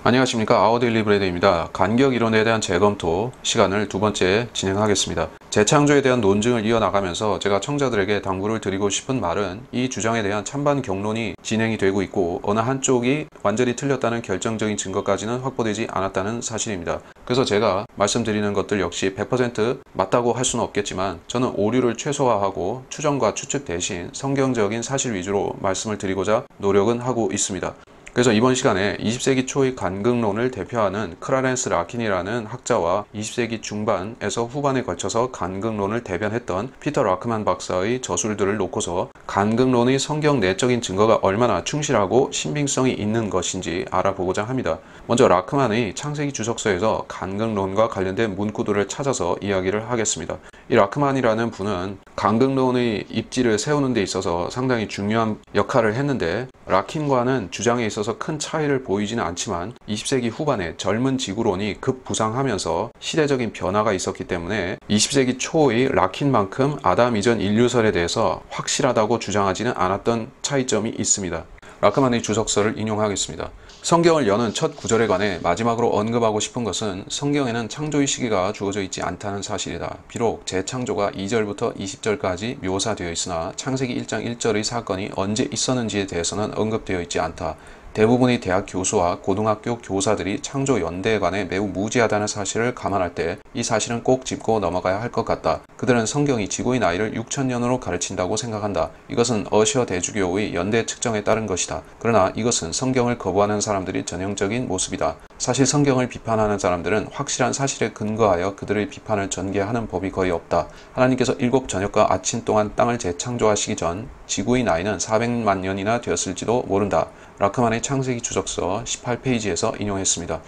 안녕하십니까. 아웃데일리 브레드입니다. 간격 이론에 대한 재검토 시간을 두 번째 진행하겠습니다. 재창조에 대한 논증을 이어나가면서 제가 청자들에게 당부를 드리고 싶은 말은 이 주장에 대한 찬반 격론이 진행이 되고 있고 어느 한쪽이 완전히 틀렸다는 결정적인 증거까지는 확보되지 않았다는 사실입니다. 그래서 제가 말씀드리는 것들 역시 100% 맞다고 할 수는 없겠지만 저는 오류를 최소화하고 추정과 추측 대신 성경적인 사실 위주로 말씀을 드리고자 노력은 하고 있습니다. 그래서 이번 시간에 20세기 초의 간극론을 대표하는 클라렌스 라킨이라는 학자와 20세기 중반에서 후반에 걸쳐서 간극론을 대변했던 피터 라크만 박사의 저술들을 놓고서 간극론의 성경 내적인 증거가 얼마나 충실하고 신빙성이 있는 것인지 알아보고자 합니다. 먼저 라크만의 창세기 주석서에서 간극론과 관련된 문구들을 찾아서 이야기를 하겠습니다. 이 라크만이라는 분은 간극론의 입지를 세우는 데 있어서 상당히 중요한 역할을 했는데 라킨과는 주장에 있어서 큰 차이를 보이지는 않지만 20세기 후반에 젊은 지구론이 급부상하면서 시대적인 변화가 있었기 때문에 20세기 초의 라킨만큼 아담 이전 인류설에 대해서 확실하다고 주장하지는 않았던 차이점이 있습니다. 라크만의 주석서를 인용하겠습니다. 성경을 여는 첫 구절에 관해 마지막으로 언급하고 싶은 것은 성경에는 창조의 시기가 주어져 있지 않다는 사실이다. 비록 재창조가 2절부터 20절까지 묘사되어 있으나 창세기 1장 1절의 사건이 언제 있었는지에 대해서는 언급되어 있지 않다. 대부분의 대학 교수와 고등학교 교사들이 창조 연대에 관해 매우 무지하다는 사실을 감안할 때 이 사실은 꼭 짚고 넘어가야 할 것 같다. 그들은 성경이 지구의 나이를 6,000년으로 가르친다고 생각한다. 이것은 어시어 대주교의 연대 측정에 따른 것이다. 그러나 이것은 성경을 거부하는 사람들이 전형적인 모습이다. 사실 성경을 비판하는 사람들은 확실한 사실에 근거하여 그들의 비판을 전개하는 법이 거의 없다. 하나님께서 7 저녁과 아침 동안 땅을 재창조하시기 전 지구의 나이는 400만 년이나 되었을지도 모른다. 라크만의 창세기 주석서 18페이지에서 인용했습니다.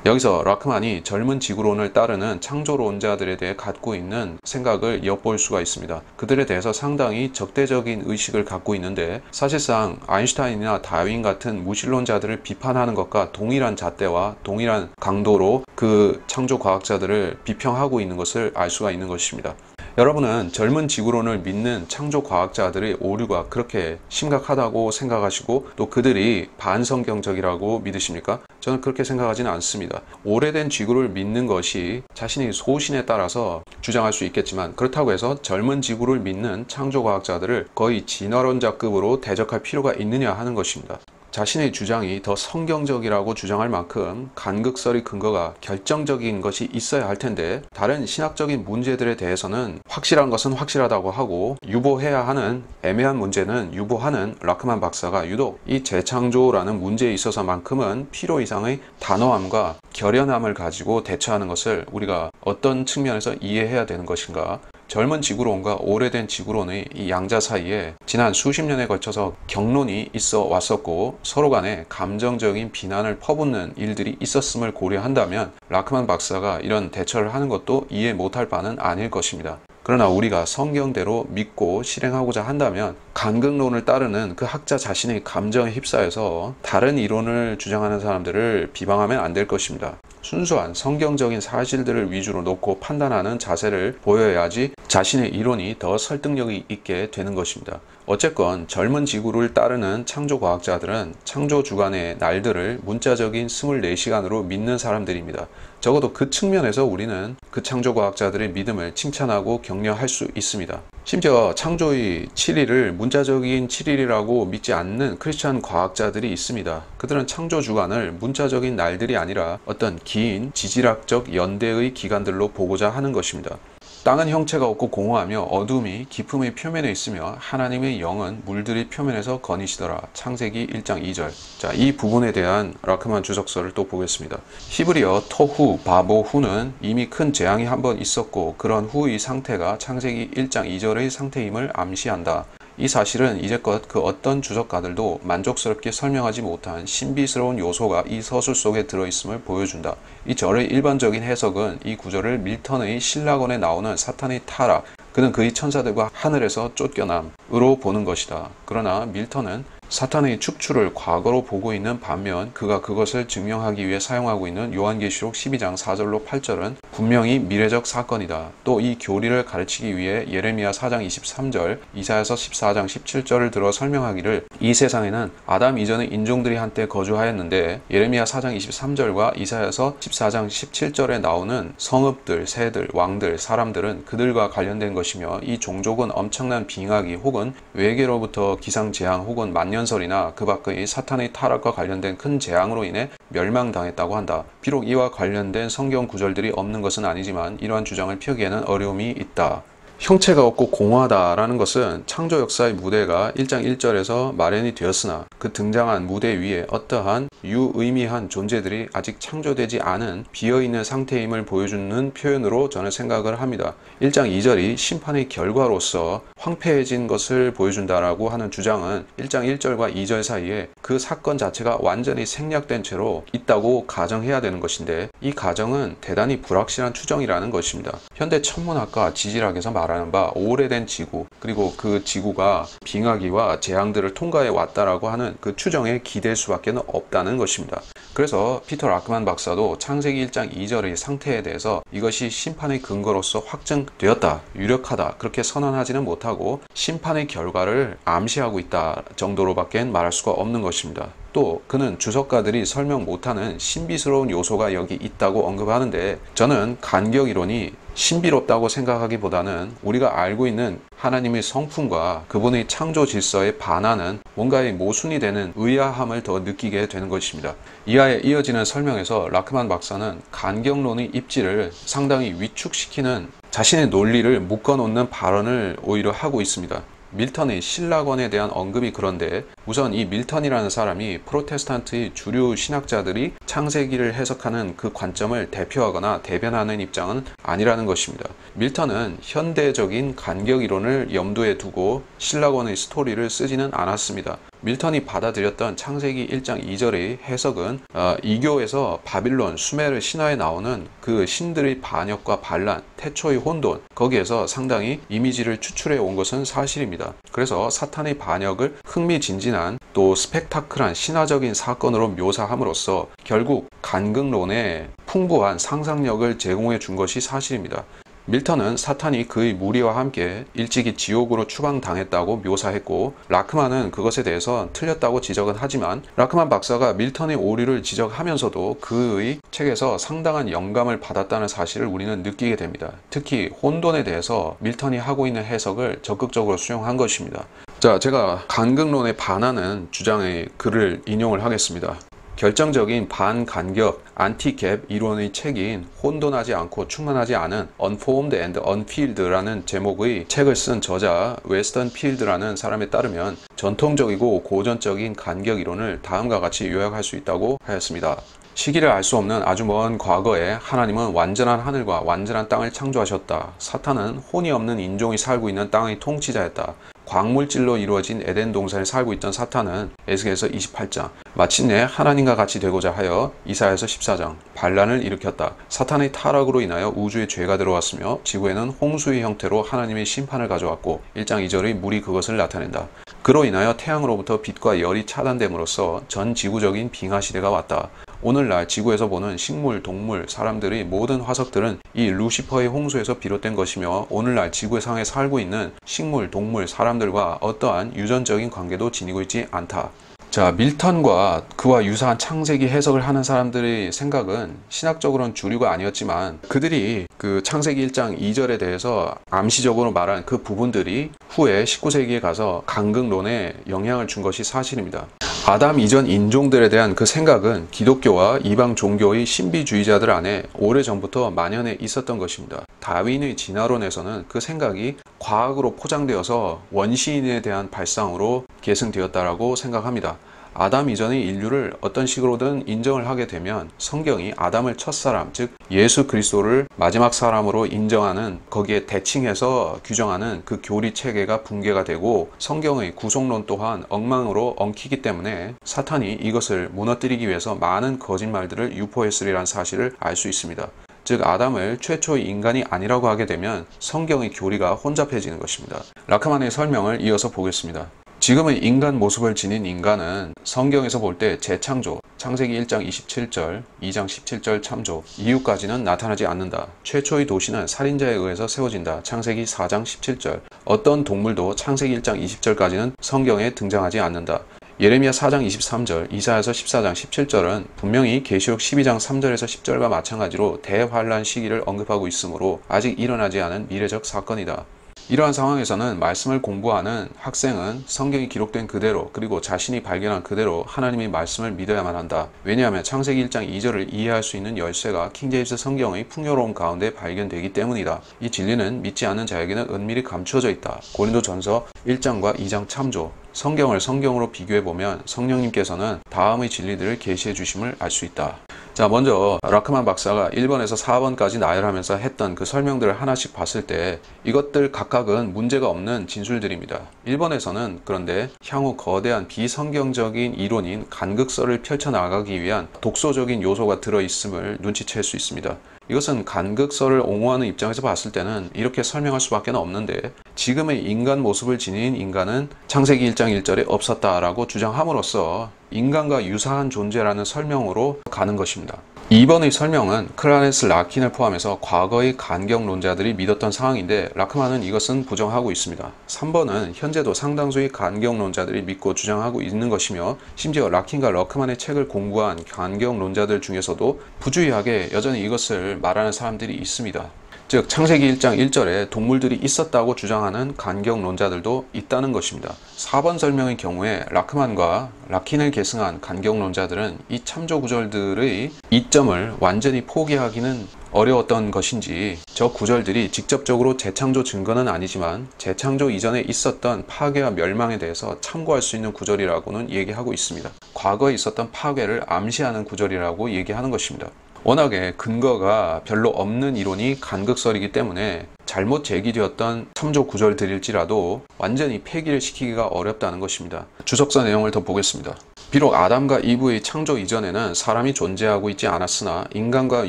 여기서 라크만이 젊은 지구론을 따르는 창조론자들에 대해 갖고 있는 생각을 엿볼 수가 있습니다. 그들에 대해서 상당히 적대적인 의식을 갖고 있는데 사실상 아인슈타인이나 다윈 같은 무신론자들을 비판하는 것과 동일한 잣대와 동일한 강도로 그 창조과학자들을 비평하고 있는 것을 알 수가 있는 것입니다. 여러분은 젊은 지구론을 믿는 창조과학자들의 오류가 그렇게 심각하다고 생각하시고 또 그들이 반성경적이라고 믿으십니까? 저는 그렇게 생각하지는 않습니다. 오래된 지구를 믿는 것이 자신의 소신에 따라서 주장할 수 있겠지만 그렇다고 해서 젊은 지구를 믿는 창조과학자들을 거의 진화론자급으로 대적할 필요가 있느냐 하는 것입니다. 자신의 주장이 더 성경적이라고 주장할 만큼 간극설의 근거가 결정적인 것이 있어야 할 텐데 다른 신학적인 문제들에 대해서는 확실한 것은 확실하다고 하고 유보해야 하는 애매한 문제는 유보하는 라크만 박사가 유독 이 재창조라는 문제에 있어서만큼은 필요 이상의 단호함과 결연함을 가지고 대처하는 것을 우리가 어떤 측면에서 이해해야 되는 것인가. 젊은 지구론과 오래된 지구론의 이 양자 사이에 지난 수십 년에 걸쳐서 격론이 있어 왔었고 서로 간에 감정적인 비난을 퍼붓는 일들이 있었음을 고려한다면 라크만 박사가 이런 대처를 하는 것도 이해 못할 바는 아닐 것입니다. 그러나 우리가 성경대로 믿고 실행하고자 한다면 간극론을 따르는 그 학자 자신의 감정에 휩싸여서 다른 이론을 주장하는 사람들을 비방하면 안 될 것입니다. 순수한 성경적인 사실들을 위주로 놓고 판단하는 자세를 보여야지 자신의 이론이 더 설득력이 있게 되는 것입니다. 어쨌건 젊은 지구를 따르는 창조과학자들은 창조 주간의 날들을 문자적인 24시간으로 믿는 사람들입니다. 적어도 그 측면에서 우리는 그 창조과학자들의 믿음을 칭찬하고 격려할 수 있습니다. 심지어 창조의 7일을 문자적인 7일이라고 믿지 않는 크리스찬 과학자들이 있습니다. 그들은 창조 주간을 문자적인 날들이 아니라 어떤 긴 지질학적 연대의 기간들로 보고자 하는 것입니다. 땅은 형체가 없고 공허하며 어둠이 깊음의 표면에 있으며 하나님의 영은 물들의 표면에서 거니시더라. 창세기 1장 2절. 자, 이 부분에 대한 라크만 주석서를 또 보겠습니다. 히브리어 토후, 바보후는 이미 큰 재앙이 한번 있었고 그런 후의 상태가 창세기 1장 2절의 상태임을 암시한다. 이 사실은 이제껏 그 어떤 주석가들도 만족스럽게 설명하지 못한 신비스러운 요소가 이 서술 속에 들어있음을 보여준다. 이 절의 일반적인 해석은 이 구절을 밀턴의 신라건에 나오는 사탄의 타락, 그는 그의 천사들과 하늘에서 쫓겨남으로 보는 것이다. 그러나 밀턴은 사탄의 축출을 과거로 보고 있는 반면 그가 그것을 증명하기 위해 사용하고 있는 요한계시록 12장 4절로 8절은 분명히 미래적 사건이다. 또 이 교리를 가르치기 위해 예레미야 4장 23절, 이사야서 14장 17절을 들어 설명하기를 이 세상에는 아담 이전의 인종들이 한때 거주하였는데 예레미야 4장 23절과 이사야서 14장 17절에 나오는 성읍들, 새들, 왕들, 사람들은 그들과 관련된 것이며 이 종족은 엄청난 빙하기 혹은 외계로부터 기상재앙 혹은 만년설이나 그 밖의 사탄의 타락과 관련된 큰 재앙으로 인해 멸망당했다고 한다. 비록 이와 관련된 성경 구절들이 없는 것은 아니지만 이러한 주장을 펴기에는 어려움이 있다. 형체가 없고 공허하다라는 것은 창조 역사의 무대가 1장 1절에서 마련이 되었으나 그 등장한 무대 위에 어떠한 유의미한 존재들이 아직 창조되지 않은 비어있는 상태임을 보여주는 표현으로 저는 생각을 합니다. 1장 2절이 심판의 결과로서 황폐해진 것을 보여준다라고 하는 주장은 1장 1절과 2절 사이에 그 사건 자체가 완전히 생략된 채로 있다고 가정해야 되는 것인데 이 가정은 대단히 불확실한 추정이라는 것입니다. 현대 천문학과 지질학에서 말하는 바 오래된 지구 그리고 그 지구가 빙하기와 재앙들을 통과해 왔다라고 하는 그 추정에 기댈 수밖에 없다는 것입니다. 그래서 피터 라크만 박사도 창세기 1장 2절의 상태에 대해서 이것이 심판의 근거로서 확증되었다, 유력하다 그렇게 선언하지는 못하고 심판의 결과를 암시하고 있다 정도로밖에 말할 수가 없는 것입니다. 또 그는 주석가들이 설명 못하는 신비스러운 요소가 여기 있다고 언급하는데 저는 간격 이론이 신비롭다고 생각하기보다는 우리가 알고 있는 하나님의 성품과 그분의 창조 질서에 반하는 뭔가의 모순이 되는 의아함을 더 느끼게 되는 것입니다. 이하에 이어지는 설명에서 라크만 박사는 간격론의 입지를 상당히 위축시키는 자신의 논리를 묶어놓는 발언을 오히려 하고 있습니다. 밀턴의 신라권에 대한 언급이 그런데 우선 이 밀턴이라는 사람이 프로테스탄트의 주류 신학자들이 창세기를 해석하는 그 관점을 대표하거나 대변하는 입장은 아니라는 것입니다. 밀턴은 현대적인 간격 이론을 염두에 두고 신라권의 스토리를 쓰지는 않았습니다. 밀턴이 받아들였던 창세기 1장 2절의 해석은 이교에서 바빌론, 수메르 신화에 나오는 그 신들의 반역과 반란, 태초의 혼돈 거기에서 상당히 이미지를 추출해 온 것은 사실입니다. 그래서 사탄의 반역을 흥미진진한 또 스펙타클한 신화적인 사건으로 묘사함으로써 결국 간극론에 풍부한 상상력을 제공해 준 것이 사실입니다. 밀턴은 사탄이 그의 무리와 함께 일찍이 지옥으로 추방당했다고 묘사했고 라크만은 그것에 대해서 틀렸다고 지적은 하지만 라크만 박사가 밀턴의 오류를 지적하면서도 그의 책에서 상당한 영감을 받았다는 사실을 우리는 느끼게 됩니다. 특히 혼돈에 대해서 밀턴이 하고 있는 해석을 적극적으로 수용한 것입니다. 자, 제가 간극론에 반하는 주장의 글을 인용을 하겠습니다. 결정적인 반간격, 안티갭 이론의 책인 혼돈하지 않고 충만하지 않은 Unformed and Unfilled라는 제목의 책을 쓴 저자 웨스턴 필드라는 사람에 따르면 전통적이고 고전적인 간격 이론을 다음과 같이 요약할 수 있다고 하였습니다. 시기를 알 수 없는 아주 먼 과거에 하나님은 완전한 하늘과 완전한 땅을 창조하셨다. 사탄은 혼이 없는 인종이 살고 있는 땅의 통치자였다. 광물질로 이루어진 에덴 동산에 살고 있던 사탄은 에스겔서 28장 마침내 하나님과 같이 되고자 하여 이사야서 14장 반란을 일으켰다. 사탄의 타락으로 인하여 우주에 죄가 들어왔으며 지구에는 홍수의 형태로 하나님의 심판을 가져왔고 1장 2절의 물이 그것을 나타낸다. 그로 인하여 태양으로부터 빛과 열이 차단됨으로써 전 지구적인 빙하 시대가 왔다. 오늘날 지구에서 보는 식물, 동물, 사람들의 모든 화석들은 이 루시퍼의 홍수에서 비롯된 것이며 오늘날 지구상에 살고 있는 식물, 동물, 사람들과 어떠한 유전적인 관계도 지니고 있지 않다. 자, 밀턴과 그와 유사한 창세기 해석을 하는 사람들의 생각은 신학적으로는 주류가 아니었지만 그들이 그 창세기 1장 2절에 대해서 암시적으로 말한 그 부분들이 후에 19세기에 가서 간극론에 영향을 준 것이 사실입니다. 아담 이전 인종들에 대한 그 생각은 기독교와 이방 종교의 신비주의자들 안에 오래전부터 만연해 있었던 것입니다. 다윈의 진화론에서는 그 생각이 과학으로 포장되어서 원시인에 대한 발상으로 계승되었다고 생각합니다. 아담 이전의 인류를 어떤 식으로든 인정을 하게 되면 성경이 아담을 첫사람, 즉 예수 그리스도를 마지막 사람으로 인정하는 거기에 대칭해서 규정하는 그 교리 체계가 붕괴가 되고 성경의 구속론 또한 엉망으로 엉키기 때문에 사탄이 이것을 무너뜨리기 위해서 많은 거짓말들을 유포했으리라는 사실을 알 수 있습니다. 즉 아담을 최초의 인간이 아니라고 하게 되면 성경의 교리가 혼잡해지는 것입니다. 라크만의 설명을 이어서 보겠습니다. 지금의 인간 모습을 지닌 인간은 성경에서 볼 때 재창조, 창세기 1장 27절, 2장 17절 참조 이후까지는 나타나지 않는다. 최초의 도시는 살인자에 의해서 세워진다. 창세기 4장 17절. 어떤 동물도 창세기 1장 20절까지는 성경에 등장하지 않는다. 예레미야 4장 23절, 이사야서 14장 17절은 분명히 계시록 12장 3절에서 10절과 마찬가지로 대환란 시기를 언급하고 있으므로 아직 일어나지 않은 미래적 사건이다. 이러한 상황에서는 말씀을 공부하는 학생은 성경이 기록된 그대로 그리고 자신이 발견한 그대로 하나님의 말씀을 믿어야만 한다. 왜냐하면 창세기 1장 2절을 이해할 수 있는 열쇠가 킹제임스 성경의 풍요로움 가운데 발견되기 때문이다. 이 진리는 믿지 않는 자에게는 은밀히 감추어져 있다. 고린도전서 1장과 2장 참조. 성경을 성경으로 비교해보면 성령님께서는 다음의 진리들을 계시해 주심을 알 수 있다. 자, 먼저 라크만 박사가 1번에서 4번까지 나열하면서 했던 그 설명들을 하나씩 봤을 때 이것들 각각은 문제가 없는 진술들입니다. 1번에서는 그런데 향후 거대한 비성경적인 이론인 간극설을 펼쳐나가기 위한 독소적인 요소가 들어있음을 눈치챌 수 있습니다. 이것은 간극설을 옹호하는 입장에서 봤을 때는 이렇게 설명할 수밖에 없는데 지금의 인간 모습을 지닌 인간은 창세기 1장 1절에 없었다라고 주장함으로써 인간과 유사한 존재라는 설명으로 가는 것입니다. 2번의 설명은 클라렌스 라킨을 포함해서 과거의 간경론자들이 믿었던 상황인데 라크만은 이것은 부정하고 있습니다. 3번은 현재도 상당수의 간경론자들이 믿고 주장하고 있는 것이며 심지어 라킨과 라크만의 책을 공부한 간경론자들 중에서도 부주의하게 여전히 이것을 말하는 사람들이 있습니다. 즉 창세기 1장 1절에 동물들이 있었다고 주장하는 간경론자들도 있다는 것입니다. 4번 설명의 경우에 라크만과 라킨을 계승한 간경론자들은 이 참조 구절들의 이점을 완전히 포기하기는 어려웠던 것인지 저 구절들이 직접적으로 재창조 증거는 아니지만 재창조 이전에 있었던 파괴와 멸망에 대해서 참고할 수 있는 구절이라고는 얘기하고 있습니다. 과거에 있었던 파괴를 암시하는 구절이라고 얘기하는 것입니다. 워낙에 근거가 별로 없는 이론이 간극설이기 때문에 잘못 제기되었던 참조 구절들일지라도 완전히 폐기를 시키기가 어렵다는 것입니다. 주석서 내용을 더 보겠습니다. 비록 아담과 이브의 창조 이전에는 사람이 존재하고 있지 않았으나 인간과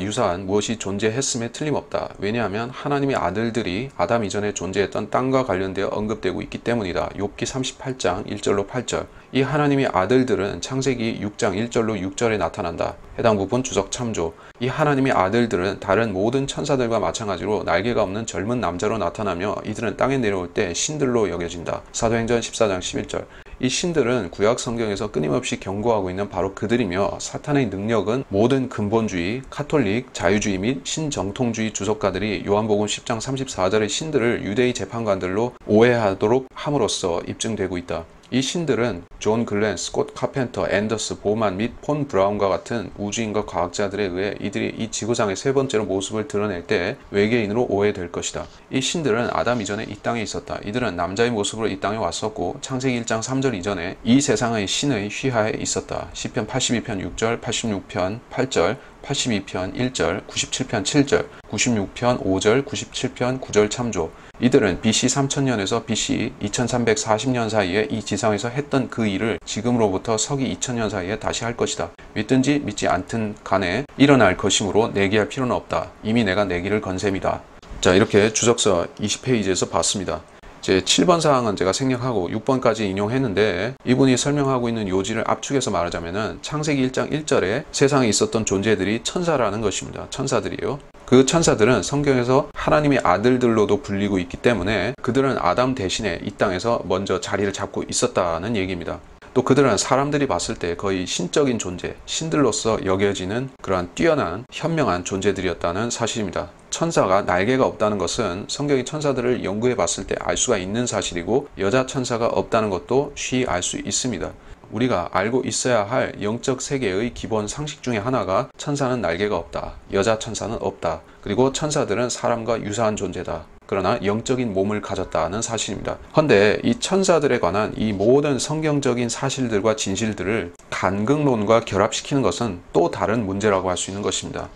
유사한 무엇이 존재했음에 틀림없다. 왜냐하면 하나님의 아들들이 아담 이전에 존재했던 땅과 관련되어 언급되고 있기 때문이다. 욥기 38장 1절로 8절. 이 하나님의 아들들은 창세기 6장 1절로 6절에 나타난다. 해당 부분 주석 참조. 이 하나님의 아들들은 다른 모든 천사들과 마찬가지로 날개가 없는 젊은 남자로 나타나며 이들은 땅에 내려올 때 신들로 여겨진다. 사도행전 14장 11절. 이 신들은 구약 성경에서 끊임없이 경고하고 있는 바로 그들이며 사탄의 능력은 모든 근본주의, 카톨릭, 자유주의 및 신정통주의 주석가들이 요한복음 10장 34절의 신들을 유대의 재판관들로 오해하도록 함으로써 입증되고 있다. 이 신들은 존 글렌, 스콧 카펜터, 앤더스, 보만 및 폰 브라운과 같은 우주인과 과학자들에 의해 이들이 이 지구상의 세 번째로 모습을 드러낼 때 외계인으로 오해될 것이다. 이 신들은 아담 이전에 이 땅에 있었다. 이들은 남자의 모습으로 이 땅에 왔었고 창세기 1장 3절 이전에 이 세상의 신의 휘하에 있었다. 시편 82편 6절, 86편 8절, 82편 1절, 97편 7절, 96편 5절, 97편 9절 참조. 이들은 BC 3000년에서 BC 2340년 사이에 이 지상에서 했던 그 일을 지금으로부터 서기 2000년 사이에 다시 할 것이다. 믿든지 믿지 않든 간에 일어날 것이므로 내기할 필요는 없다. 이미 내가 내기를 건 셈이다. 자, 이렇게 주석서 20페이지에서 봤습니다. 제 7번 사항은 제가 생략하고 6번까지 인용했는데 이분이 설명하고 있는 요지를 압축해서 말하자면은 창세기 1장 1절에 세상에 있었던 존재들이 천사라는 것입니다. 천사들이요. 그 천사들은 성경에서 하나님의 아들들로도 불리고 있기 때문에 그들은 아담 대신에 이 땅에서 먼저 자리를 잡고 있었다는 얘기입니다. 또 그들은 사람들이 봤을 때 거의 신적인 존재, 신들로서 여겨지는 그러한 뛰어난 현명한 존재들이었다는 사실입니다. 천사가 날개가 없다는 것은 성경이 천사들을 연구해 봤을 때 알 수가 있는 사실이고 여자 천사가 없다는 것도 쉬이 알 수 있습니다. 우리가 알고 있어야 할 영적 세계의 기본 상식 중에 하나가 천사는 날개가 없다. 여자 천사는 없다. 그리고 천사들은 사람과 유사한 존재다. 그러나 영적인 몸을 가졌다는 사실입니다. 그런데 이 천사들에 관한 이 모든 성경적인 사실들과 진실들을 간극론과 결합시키는 것은 또 다른 문제라고 할 수 있는 것입니다.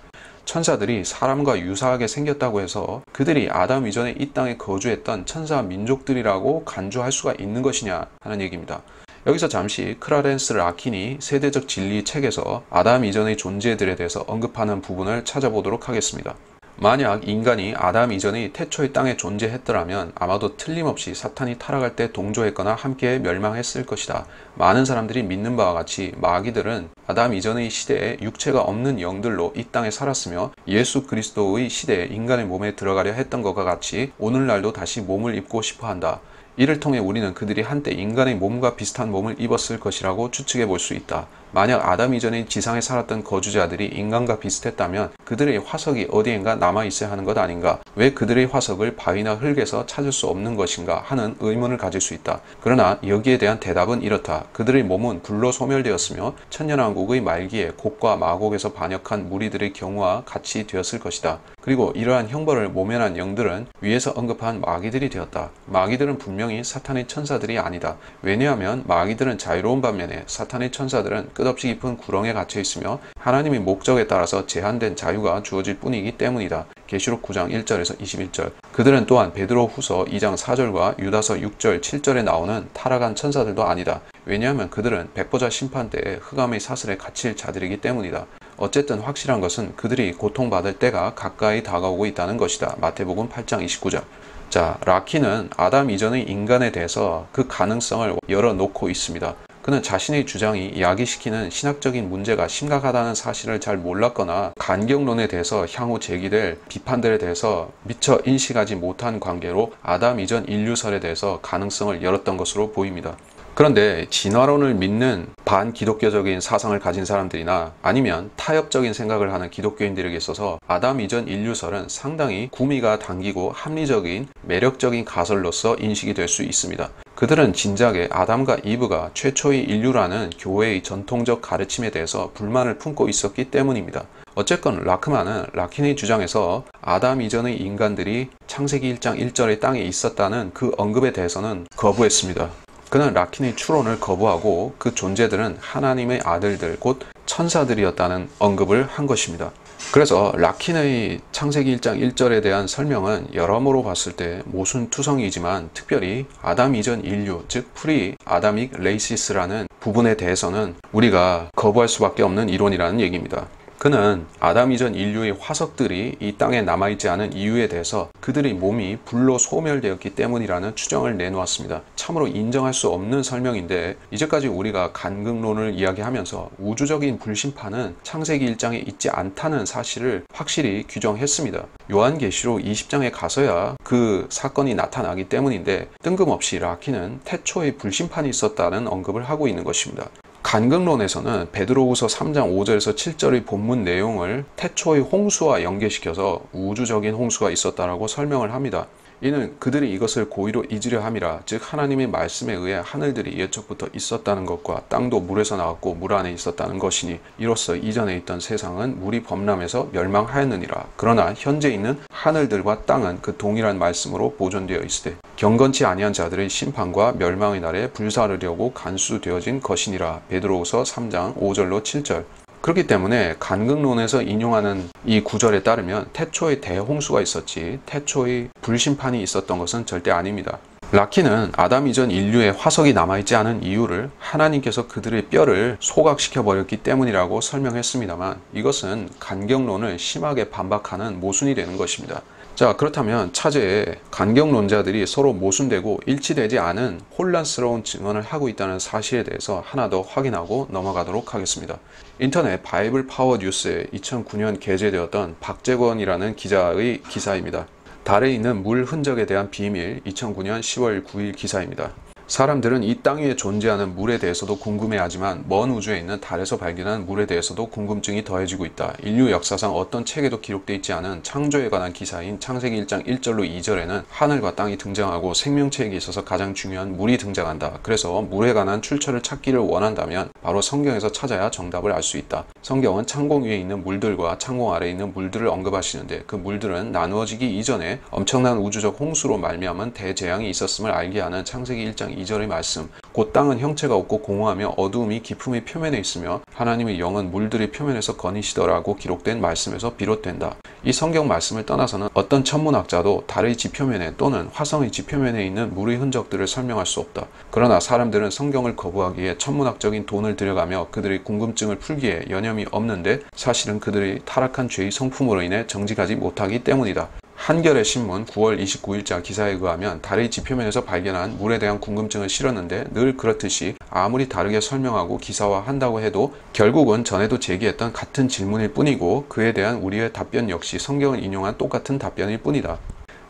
천사들이 사람과 유사하게 생겼다고 해서 그들이 아담 이전에 이 땅에 거주했던 천사 민족들이라고 간주할 수가 있는 것이냐 하는 얘기입니다. 여기서 잠시 클라렌스 라킨이 세대적 진리 책에서 아담 이전의 존재들에 대해서 언급하는 부분을 찾아보도록 하겠습니다. 만약 인간이 아담 이전의 태초의 땅에 존재했더라면 아마도 틀림없이 사탄이 타락할 때 동조했거나 함께 멸망했을 것이다. 많은 사람들이 믿는 바와 같이 마귀들은 아담 이전의 시대에 육체가 없는 영들로 이 땅에 살았으며 예수 그리스도의 시대에 인간의 몸에 들어가려 했던 것과 같이 오늘날도 다시 몸을 입고 싶어 한다. 이를 통해 우리는 그들이 한때 인간의 몸과 비슷한 몸을 입었을 것이라고 추측해 볼 수 있다. 만약 아담 이전에 지상에 살았던 거주자들이 인간과 비슷했다면 그들의 화석이 어디엔가 남아있어야 하는 것 아닌가? 왜 그들의 화석을 바위나 흙에서 찾을 수 없는 것인가 하는 의문을 가질 수 있다. 그러나 여기에 대한 대답은 이렇다. 그들의 몸은 불로 소멸되었으며 천년왕국의 말기에 곡과 마곡에서 반역한 무리들의 경우와 같이 되었을 것이다. 그리고 이러한 형벌을 모면한 영들은 위에서 언급한 마귀들이 되었다. 마귀들은 분명히 사탄의 천사들이 아니다. 왜냐하면 마귀들은 자유로운 반면에 사탄의 천사들은 끝없이 깊은 구렁에 갇혀 있으며 하나님의 목적에 따라서 제한된 자유가 주어질 뿐이기 때문이다. 계시록 9장 1절에서 21절. 그들은 또한 베드로 후서 2장 4절과 유다서 6절 7절에 나오는 타락한 천사들도 아니다. 왜냐하면 그들은 백보자 심판 때에 흑암의 사슬에 갇힐 자들이기 때문이다. 어쨌든 확실한 것은 그들이 고통받을 때가 가까이 다가오고 있다는 것이다. 마태복음 8장 29절. 자, 라키는 아담 이전의 인간에 대해서 그 가능성을 열어놓고 있습니다. 그는 자신의 주장이 야기시키는 신학적인 문제가 심각하다는 사실을 잘 몰랐거나 간격론에 대해서 향후 제기될 비판들에 대해서 미처 인식하지 못한 관계로 아담 이전 인류설에 대해서 가능성을 열었던 것으로 보입니다. 그런데 진화론을 믿는 반기독교적인 사상을 가진 사람들이나 아니면 타협적인 생각을 하는 기독교인들에게 있어서 아담 이전 인류설은 상당히 구미가 당기고 합리적인 매력적인 가설로서 인식이 될 수 있습니다. 그들은 진작에 아담과 이브가 최초의 인류라는 교회의 전통적 가르침에 대해서 불만을 품고 있었기 때문입니다. 어쨌건 라크만은 라킨의 주장에서 아담 이전의 인간들이 창세기 1장 1절의 땅에 있었다는 그 언급에 대해서는 거부했습니다. 그는 라킨의 추론을 거부하고 그 존재들은 하나님의 아들들 곧 천사들이었다는 언급을 한 것입니다. 그래서 라킨의 창세기 1장 1절에 대한 설명은 여러모로 봤을 때 모순투성이지만 특별히 아담 이전 인류 즉 프리 아다믹 레이시스라는 부분에 대해서는 우리가 거부할 수밖에 없는 이론이라는 얘기입니다. 그는 아담 이전 인류의 화석들이 이 땅에 남아있지 않은 이유에 대해서 그들의 몸이 불로 소멸되었기 때문이라는 추정을 내놓았습니다. 참으로 인정할 수 없는 설명인데 이제까지 우리가 간극론을 이야기하면서 우주적인 불심판은 창세기 1장에 있지 않다는 사실을 확실히 규정했습니다. 요한계시록 20장에 가서야 그 사건이 나타나기 때문인데 뜬금없이 라키는 태초에 불심판이 있었다는 언급을 하고 있는 것입니다. 간극론에서는 베드로후서 3장 5절에서 7절의 본문 내용을 태초의 홍수와 연계시켜서 우주적인 홍수가 있었다라고 설명을 합니다. 이는 그들이 이것을 고의로 잊으려 함이라 즉 하나님의 말씀에 의해 하늘들이 예적부터 있었다는 것과 땅도 물에서 나왔고 물 안에 있었다는 것이니 이로써 이전에 있던 세상은 물이 범람해서 멸망하였느니라. 그러나 현재 있는 하늘들과 땅은 그 동일한 말씀으로 보존되어 있으되 경건치 아니한 자들의 심판과 멸망의 날에 불사르려고 간수되어진 것이니라. 베드로후서 3장 5절로 7절. 그렇기 때문에 간극론에서 인용하는 이 구절에 따르면 태초의 대홍수가 있었지 태초의 불심판이 있었던 것은 절대 아닙니다. 라키는 아담 이전 인류의 화석이 남아있지 않은 이유를 하나님께서 그들의 뼈를 소각시켜 버렸기 때문이라고 설명했습니다만 이것은 간격론을 심하게 반박하는 모순이 되는 것입니다. 자, 그렇다면 차제에 간격론자들이 서로 모순되고 일치되지 않은 혼란스러운 증언을 하고 있다는 사실에 대해서 하나 더 확인하고 넘어가도록 하겠습니다. 인터넷 바이블 파워 뉴스에 2009년 게재되었던 박재권이라는 기자의 기사입니다. 달에 있는 물 흔적에 대한 비밀 2009년 10월 9일 기사입니다. 사람들은 이 땅 위에 존재하는 물에 대해서도 궁금해하지만 먼 우주에 있는 달에서 발견한 물에 대해서도 궁금증이 더해지고 있다. 인류 역사상 어떤 책에도 기록되어 있지 않은 창조에 관한 기사인 창세기 1장 1절로 2절에는 하늘과 땅이 등장하고 생명체에게 있어서 가장 중요한 물이 등장한다. 그래서 물에 관한 출처를 찾기를 원한다면 바로 성경에서 찾아야 정답을 알 수 있다. 성경은 창공 위에 있는 물들과 창공 아래에 있는 물들을 언급하시는데 그 물들은 나누어지기 이전에 엄청난 우주적 홍수로 말미암은 대재앙이 있었음을 알게 하는 창세기 1장 2절의 말씀, 곧 땅은 형체가 없고 공허하며 어두움이 깊음의 표면에 있으며 하나님의 영은 물들의 표면에서 거니시더라고 기록된 말씀에서 비롯된다. 이 성경 말씀을 떠나서는 어떤 천문학자도 달의 지표면에 또는 화성의 지표면에 있는 물의 흔적들을 설명할 수 없다. 그러나 사람들은 성경을 거부하기에 천문학적인 돈을 들여가며 그들의 궁금증을 풀기에 여념이 없는데 사실은 그들의 타락한 죄의 성품으로 인해 정직하지 못하기 때문이다. 한겨레 신문 9월 29일자 기사에 의하면 달의 지표면에서 발견한 물에 대한 궁금증을 실었는데 늘 그렇듯이 아무리 다르게 설명하고 기사화한다고 해도 결국은 전에도 제기했던 같은 질문일 뿐이고 그에 대한 우리의 답변 역시 성경을 인용한 똑같은 답변일 뿐이다.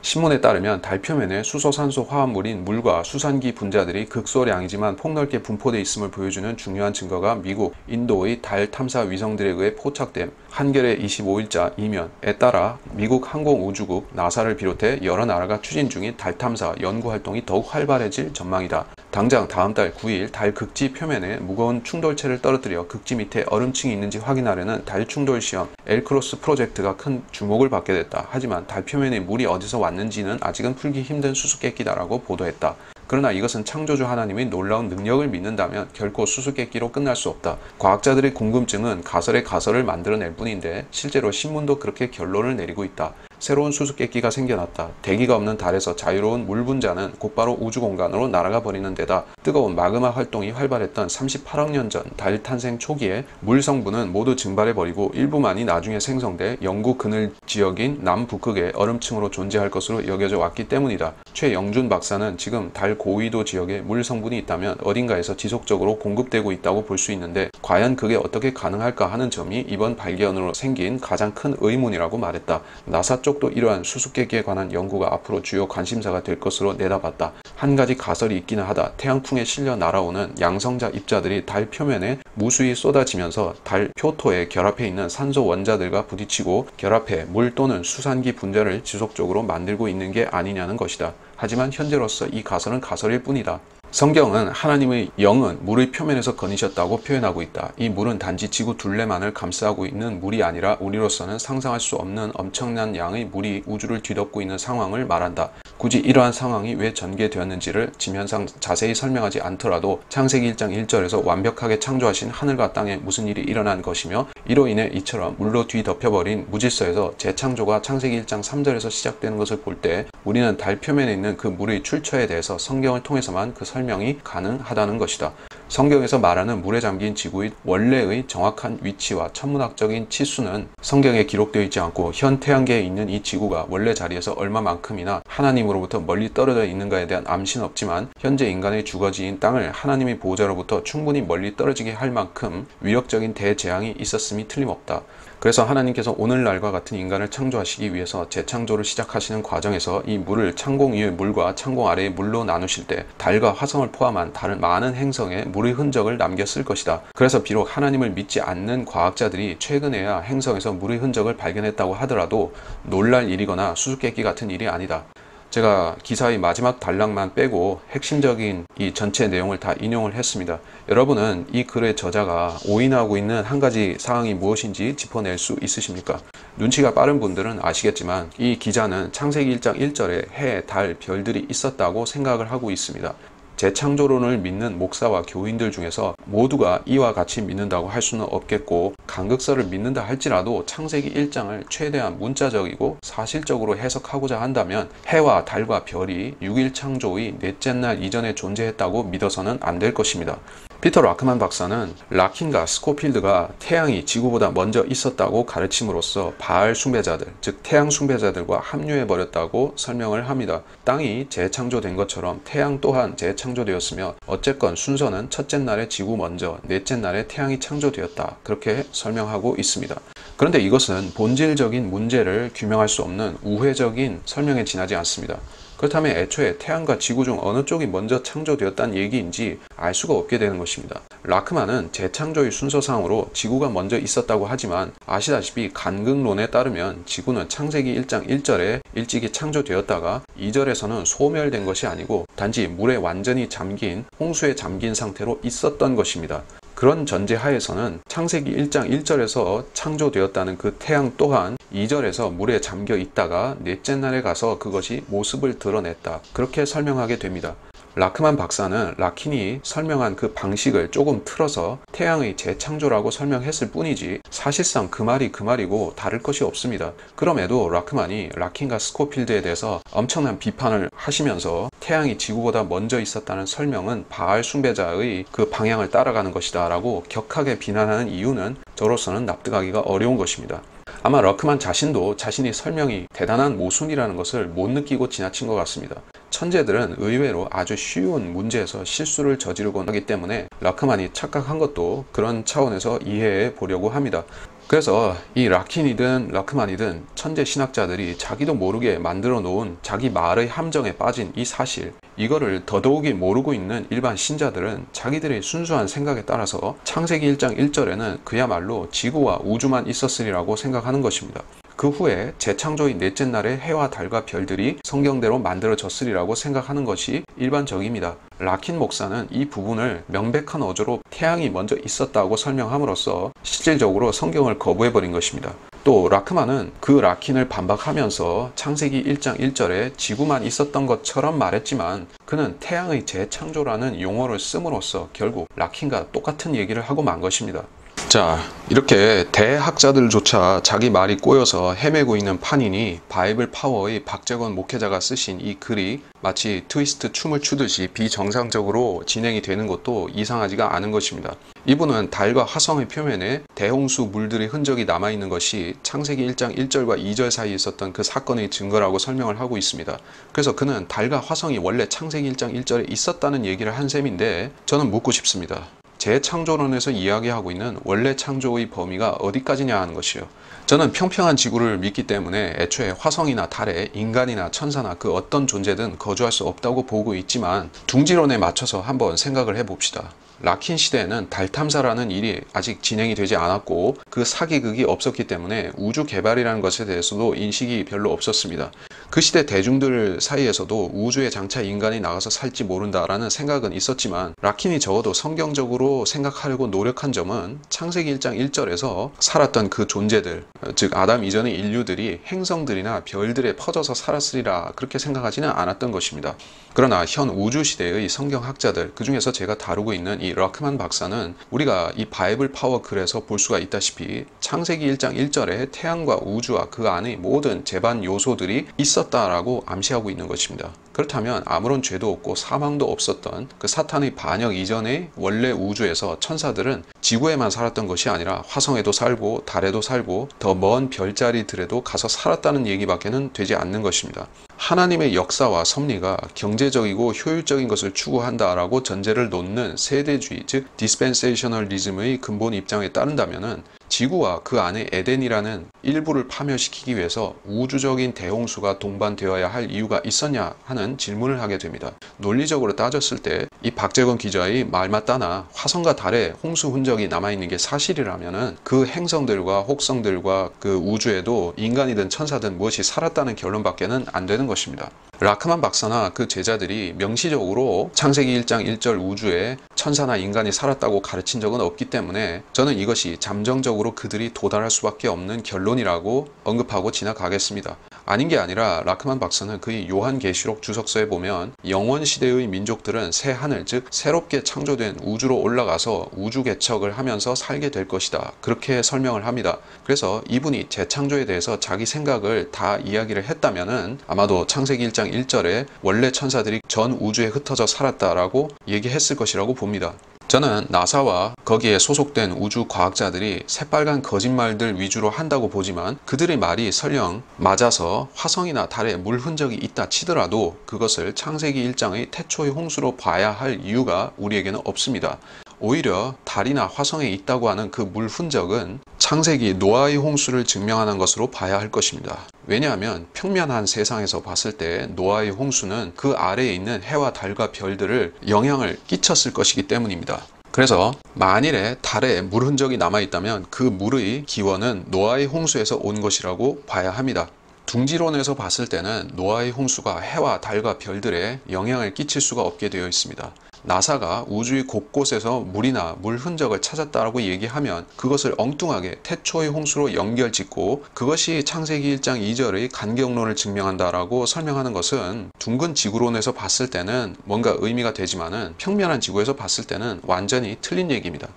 신문에 따르면 달 표면에 수소산소 화합물인 물과 수산기 분자들이 극소량이지만 폭넓게 분포되어 있음을 보여주는 중요한 증거가 미국, 인도의 달 탐사 위성들에 의해 포착됨. 한겨레 25일자 이면에 따라 미국 항공우주국 나사를 비롯해 여러 나라가 추진 중인 달 탐사 연구 활동이 더욱 활발해질 전망이다. 당장 다음 달 9일 달 극지 표면에 무거운 충돌체를 떨어뜨려 극지 밑에 얼음층이 있는지 확인하려는 달 충돌 시험 엘크로스 프로젝트가 큰 주목을 받게 됐다. 하지만 달 표면에 물이 어디서 왔는지는 아직은 풀기 힘든 수수께끼다라고 보도했다. 그러나 이것은 창조주 하나님의 놀라운 능력을 믿는다면 결코 수수께끼로 끝날 수 없다. 과학자들의 궁금증은 가설의 가설을 만들어낼 뿐인데 실제로 신문도 그렇게 결론을 내리고 있다. 새로운 수수께끼가 생겨났다. 대기가 없는 달에서 자유로운 물 분자는 곧바로 우주 공간으로 날아가 버리는 데다 뜨거운 마그마 활동이 활발했던 38억 년 전 달 탄생 초기에 물 성분은 모두 증발해버리고 일부만이 나중에 생성돼 영구 그늘 지역인 남북극의 얼음층으로 존재할 것으로 여겨져 왔기 때문이다. 최영준 박사는 지금 달 고위도 지역에 물 성분이 있다면 어딘가에서 지속적으로 공급되고 있다고 볼 수 있는데 과연 그게 어떻게 가능할까 하는 점이 이번 발견으로 생긴 가장 큰 의문이라고 말했다. 나사 쪽도 이러한 수수께끼에 관한 연구가 앞으로 주요 관심사가 될 것으로 내다봤다. 한 가지 가설이 있기는 하다. 태양풍에 실려 날아오는 양성자 입자들이 달 표면에 무수히 쏟아지면서 달 표토에 결합해 있는 산소 원자들과 부딪히고 결합해 물 또는 수산기 분자를 지속적으로 만들고 있는 게 아니냐는 것이다. 하지만 현재로서 이 가설은 가설일 뿐이다. 성경은 하나님의 영은 물의 표면에서 거니셨다고 표현하고 있다. 이 물은 단지 지구 둘레만을 감싸고 있는 물이 아니라 우리로서는 상상할 수 없는 엄청난 양의 물이 우주를 뒤덮고 있는 상황을 말한다. 굳이 이러한 상황이 왜 전개되었는지를 지면상 자세히 설명하지 않더라도 창세기 1장 1절에서 완벽하게 창조하신 하늘과 땅에 무슨 일이 일어난 것이며 이로 인해 이처럼 물로 뒤덮여버린 무질서에서 재창조가 창세기 1장 3절에서 시작되는 것을 볼 때 우리는 달 표면에 있는 그 물의 출처에 대해서 성경을 통해서만 그 설명이 가능하다는 것이다. 성경에서 말하는 물에 잠긴 지구의 원래의 정확한 위치와 천문학적인 치수는 성경에 기록되어 있지 않고 현 태양계에 있는 이 지구가 원래 자리에서 얼마만큼이나 하나님으로부터 멀리 떨어져 있는가에 대한 암시는 없지만 현재 인간의 주거지인 땅을 하나님의 보호자로부터 충분히 멀리 떨어지게 할 만큼 위력적인 대재앙이 있었음이 틀림없다. 그래서 하나님께서 오늘날과 같은 인간을 창조하시기 위해서 재창조를 시작하시는 과정에서 이 물을 창공 위의 물과 창공 아래의 물로 나누실 때 달과 화성을 포함한 다른 많은 행성에 물의 흔적을 남겼을 것이다. 그래서 비록 하나님을 믿지 않는 과학자들이 최근에야 행성에서 물의 흔적을 발견했다고 하더라도 놀랄 일이거나 수수께끼 같은 일이 아니다. 제가 기사의 마지막 단락만 빼고 핵심적인 이 전체 내용을 다 인용을 했습니다. 여러분은 이 글의 저자가 오인하고 있는 한 가지 사항이 무엇인지 짚어낼 수 있으십니까? 눈치가 빠른 분들은 아시겠지만 이 기자는 창세기 1장 1절에 해, 달, 별들이 있었다고 생각을 하고 있습니다. 재창조론을 믿는 목사와 교인들 중에서 모두가 이와 같이 믿는다고 할 수는 없겠고 간극설을 믿는다 할지라도 창세기 1장을 최대한 문자적이고 사실적으로 해석하고자 한다면 해와 달과 별이 6일 창조의 넷째 날 이전에 존재했다고 믿어서는 안 될 것입니다. 피터 라크만 박사는 라킨과 스코필드가 태양이 지구보다 먼저 있었다고 가르침으로써 바알 숭배자들, 즉 태양 숭배자들과 합류해버렸다고 설명을 합니다. 땅이 재창조된 것처럼 태양 또한 재창조되었으며 어쨌건 순서는 첫째 날에 지구 먼저, 넷째 날에 태양이 창조되었다. 그렇게 설명하고 있습니다. 그런데 이것은 본질적인 문제를 규명할 수 없는 우회적인 설명에 지나지 않습니다. 그렇다면 애초에 태양과 지구 중 어느 쪽이 먼저 창조되었다는 얘기인지 알 수가 없게 되는 것입니다. 라크만은 재창조의 순서상으로 지구가 먼저 있었다고 하지만 아시다시피 간극론에 따르면 지구는 창세기 1장 1절에 일찍이 창조되었다가 2절에서는 소멸된 것이 아니고 단지 물에 완전히 잠긴 홍수에 잠긴 상태로 있었던 것입니다. 그런 전제 하에서는 창세기 1장 1절에서 창조되었다는 그 태양 또한 2절에서 물에 잠겨 있다가 넷째 날에 가서 그것이 모습을 드러냈다. 그렇게 설명하게 됩니다. 라크만 박사는 라킨이 설명한 그 방식을 조금 틀어서 태양의 재창조라고 설명했을 뿐이지 사실상 그 말이 그 말이고 다를 것이 없습니다. 그럼에도 라크만이 라킨과 스코필드에 대해서 엄청난 비판을 하시면서 태양이 지구보다 먼저 있었다는 설명은 바알 숭배자의 그 방향을 따라가는 것이다 라고 격하게 비난하는 이유는 저로서는 납득하기가 어려운 것입니다. 아마 라크만 자신도 자신이 설명이 대단한 모순이라는 것을 못 느끼고 지나친 것 같습니다. 천재들은 의외로 아주 쉬운 문제에서 실수를 저지르곤 하기 때문에 라크만이 착각한 것도 그런 차원에서 이해해 보려고 합니다. 그래서 이 라킨이든 라크만이든 천재 신학자들이 자기도 모르게 만들어 놓은 자기 말의 함정에 빠진 이 사실, 이거를 더더욱이 모르고 있는 일반 신자들은 자기들의 순수한 생각에 따라서 창세기 1장 1절에는 그야말로 지구와 우주만 있었으리라고 생각하는 것입니다. 그 후에 재창조의 넷째 날에 해와 달과 별들이 성경대로 만들어졌으리라고 생각하는 것이 일반적입니다. 라킨 목사는 이 부분을 명백한 어조로 태양이 먼저 있었다고 설명함으로써 실질적으로 성경을 거부해버린 것입니다. 또 라크만은 그 라킨을 반박하면서 창세기 1장 1절에 지구만 있었던 것처럼 말했지만 그는 태양의 재창조라는 용어를 씀으로써 결국 라킨과 똑같은 얘기를 하고 만 것입니다. 자, 이렇게 대학자들조차 자기 말이 꼬여서 헤매고 있는 판이니 바이블 파워의 박재권 목회자가 쓰신 이 글이 마치 트위스트 춤을 추듯이 비정상적으로 진행이 되는 것도 이상하지가 않은 것입니다. 이분은 달과 화성의 표면에 대홍수 물들의 흔적이 남아있는 것이 창세기 1장 1절과 2절 사이에 있었던 그 사건의 증거라고 설명을 하고 있습니다. 그래서 그는 달과 화성이 원래 창세기 1장 1절에 있었다는 얘기를 한 셈인데 저는 묻고 싶습니다. 재창조론에서 이야기하고 있는 원래 창조의 범위가 어디까지냐 하는 것이요. 저는 평평한 지구를 믿기 때문에 애초에 화성이나 달에 인간이나 천사나 그 어떤 존재든 거주할 수 없다고 보고 있지만 둥지론에 맞춰서 한번 생각을 해봅시다. 라킨 시대에는 달 탐사라는 일이 아직 진행이 되지 않았고 그 사기극이 없었기 때문에 우주 개발이라는 것에 대해서도 인식이 별로 없었습니다. 그 시대 대중들 사이에서도 우주에 장차 인간이 나가서 살지 모른다라는 생각은 있었지만 라킨이 적어도 성경적으로 생각하려고 노력한 점은 창세기 1장 1절에서 살았던 그 존재들, 즉 아담 이전의 인류들이 행성들이나 별들에 퍼져서 살았으리라 그렇게 생각하지는 않았던 것입니다. 그러나 현 우주시대의 성경학자들, 그 중에서 제가 다루고 있는 이 라크만 박사는 우리가 이 바이블 파워 글에서 볼 수가 있다시피 창세기 1장 1절에 태양과 우주와 그 안의 모든 재반 요소들이 있었다라고 암시하고 있는 것입니다. 그렇다면 아무런 죄도 없고 사망도 없었던 그 사탄의 반역 이전의 원래 우주에서 천사들은 지구에만 살았던 것이 아니라 화성에도 살고 달에도 살고 더 먼 별자리들에도 가서 살았다는 얘기밖에는 되지 않는 것입니다. 하나님의 역사와 섭리가 경제적이고 효율적인 것을 추구한다라고 전제를 놓는 세대주의, 즉 디스펜세이셔널리즘의 근본 입장에 따른다면은 지구와 그 안에 에덴이라는 일부를 파멸시키기 위해서 우주적인 대홍수가 동반되어야 할 이유가 있었냐 하는 질문을 하게 됩니다. 논리적으로 따졌을 때 이 박재권 기자의 말 맞다나 화성과 달에 홍수 흔적이 남아있는 게 사실이라면은 그 행성들과 혹성들과 그 우주에도 인간이든 천사든 무엇이 살았다는 결론밖에는 안 되는 것입니다. 라크만 박사나 그 제자들이 명시적으로 창세기 1장 1절 우주에 천사나 인간이 살았다고 가르친 적은 없기 때문에 저는 이것이 잠정적으로 그들이 도달할 수밖에 없는 결론이라고 언급하고 지나가겠습니다. 아닌 게 아니라 라크만 박사는 그의 요한계시록 주석서에 보면 영원시대의 민족들은 새 하늘, 즉 새롭게 창조된 우주로 올라가서 우주 개척을 하면서 살게 될 것이다, 그렇게 설명을 합니다. 그래서 이분이 재창조에 대해서 자기 생각을 다 이야기를 했다면은 아마도 창세기 1장 1절에 원래 천사들이 전 우주에 흩어져 살았다라고 얘기했을 것이라고 봅니다. 저는 나사와 거기에 소속된 우주 과학자들이 새빨간 거짓말들 위주로 한다고 보지만 그들의 말이 설령 맞아서 화성이나 달에 물 흔적이 있다 치더라도 그것을 창세기 1장의 태초의 홍수로 봐야 할 이유가 우리에게는 없습니다. 오히려 달이나 화성에 있다고 하는 그 물 흔적은 창세기 노아의 홍수를 증명하는 것으로 봐야 할 것입니다. 왜냐하면 평면한 세상에서 봤을 때 노아의 홍수는 그 아래에 있는 해와 달과 별들을 영향을 끼쳤을 것이기 때문입니다. 그래서 만일에 달에 물 흔적이 남아있다면 그 물의 기원은 노아의 홍수에서 온 것이라고 봐야 합니다. 둥지론에서 봤을 때는 노아의 홍수가 해와 달과 별들에 영향을 끼칠 수가 없게 되어 있습니다. 나사가 우주의 곳곳에서 물이나 물 흔적을 찾았다라고 얘기하면 그것을 엉뚱하게 태초의 홍수로 연결짓고 그것이 창세기 1장 2절의 간격론을 증명한다라고 설명하는 것은 둥근 지구론에서 봤을 때는 뭔가 의미가 되지만은 평면한 지구에서 봤을 때는 완전히 틀린 얘기입니다.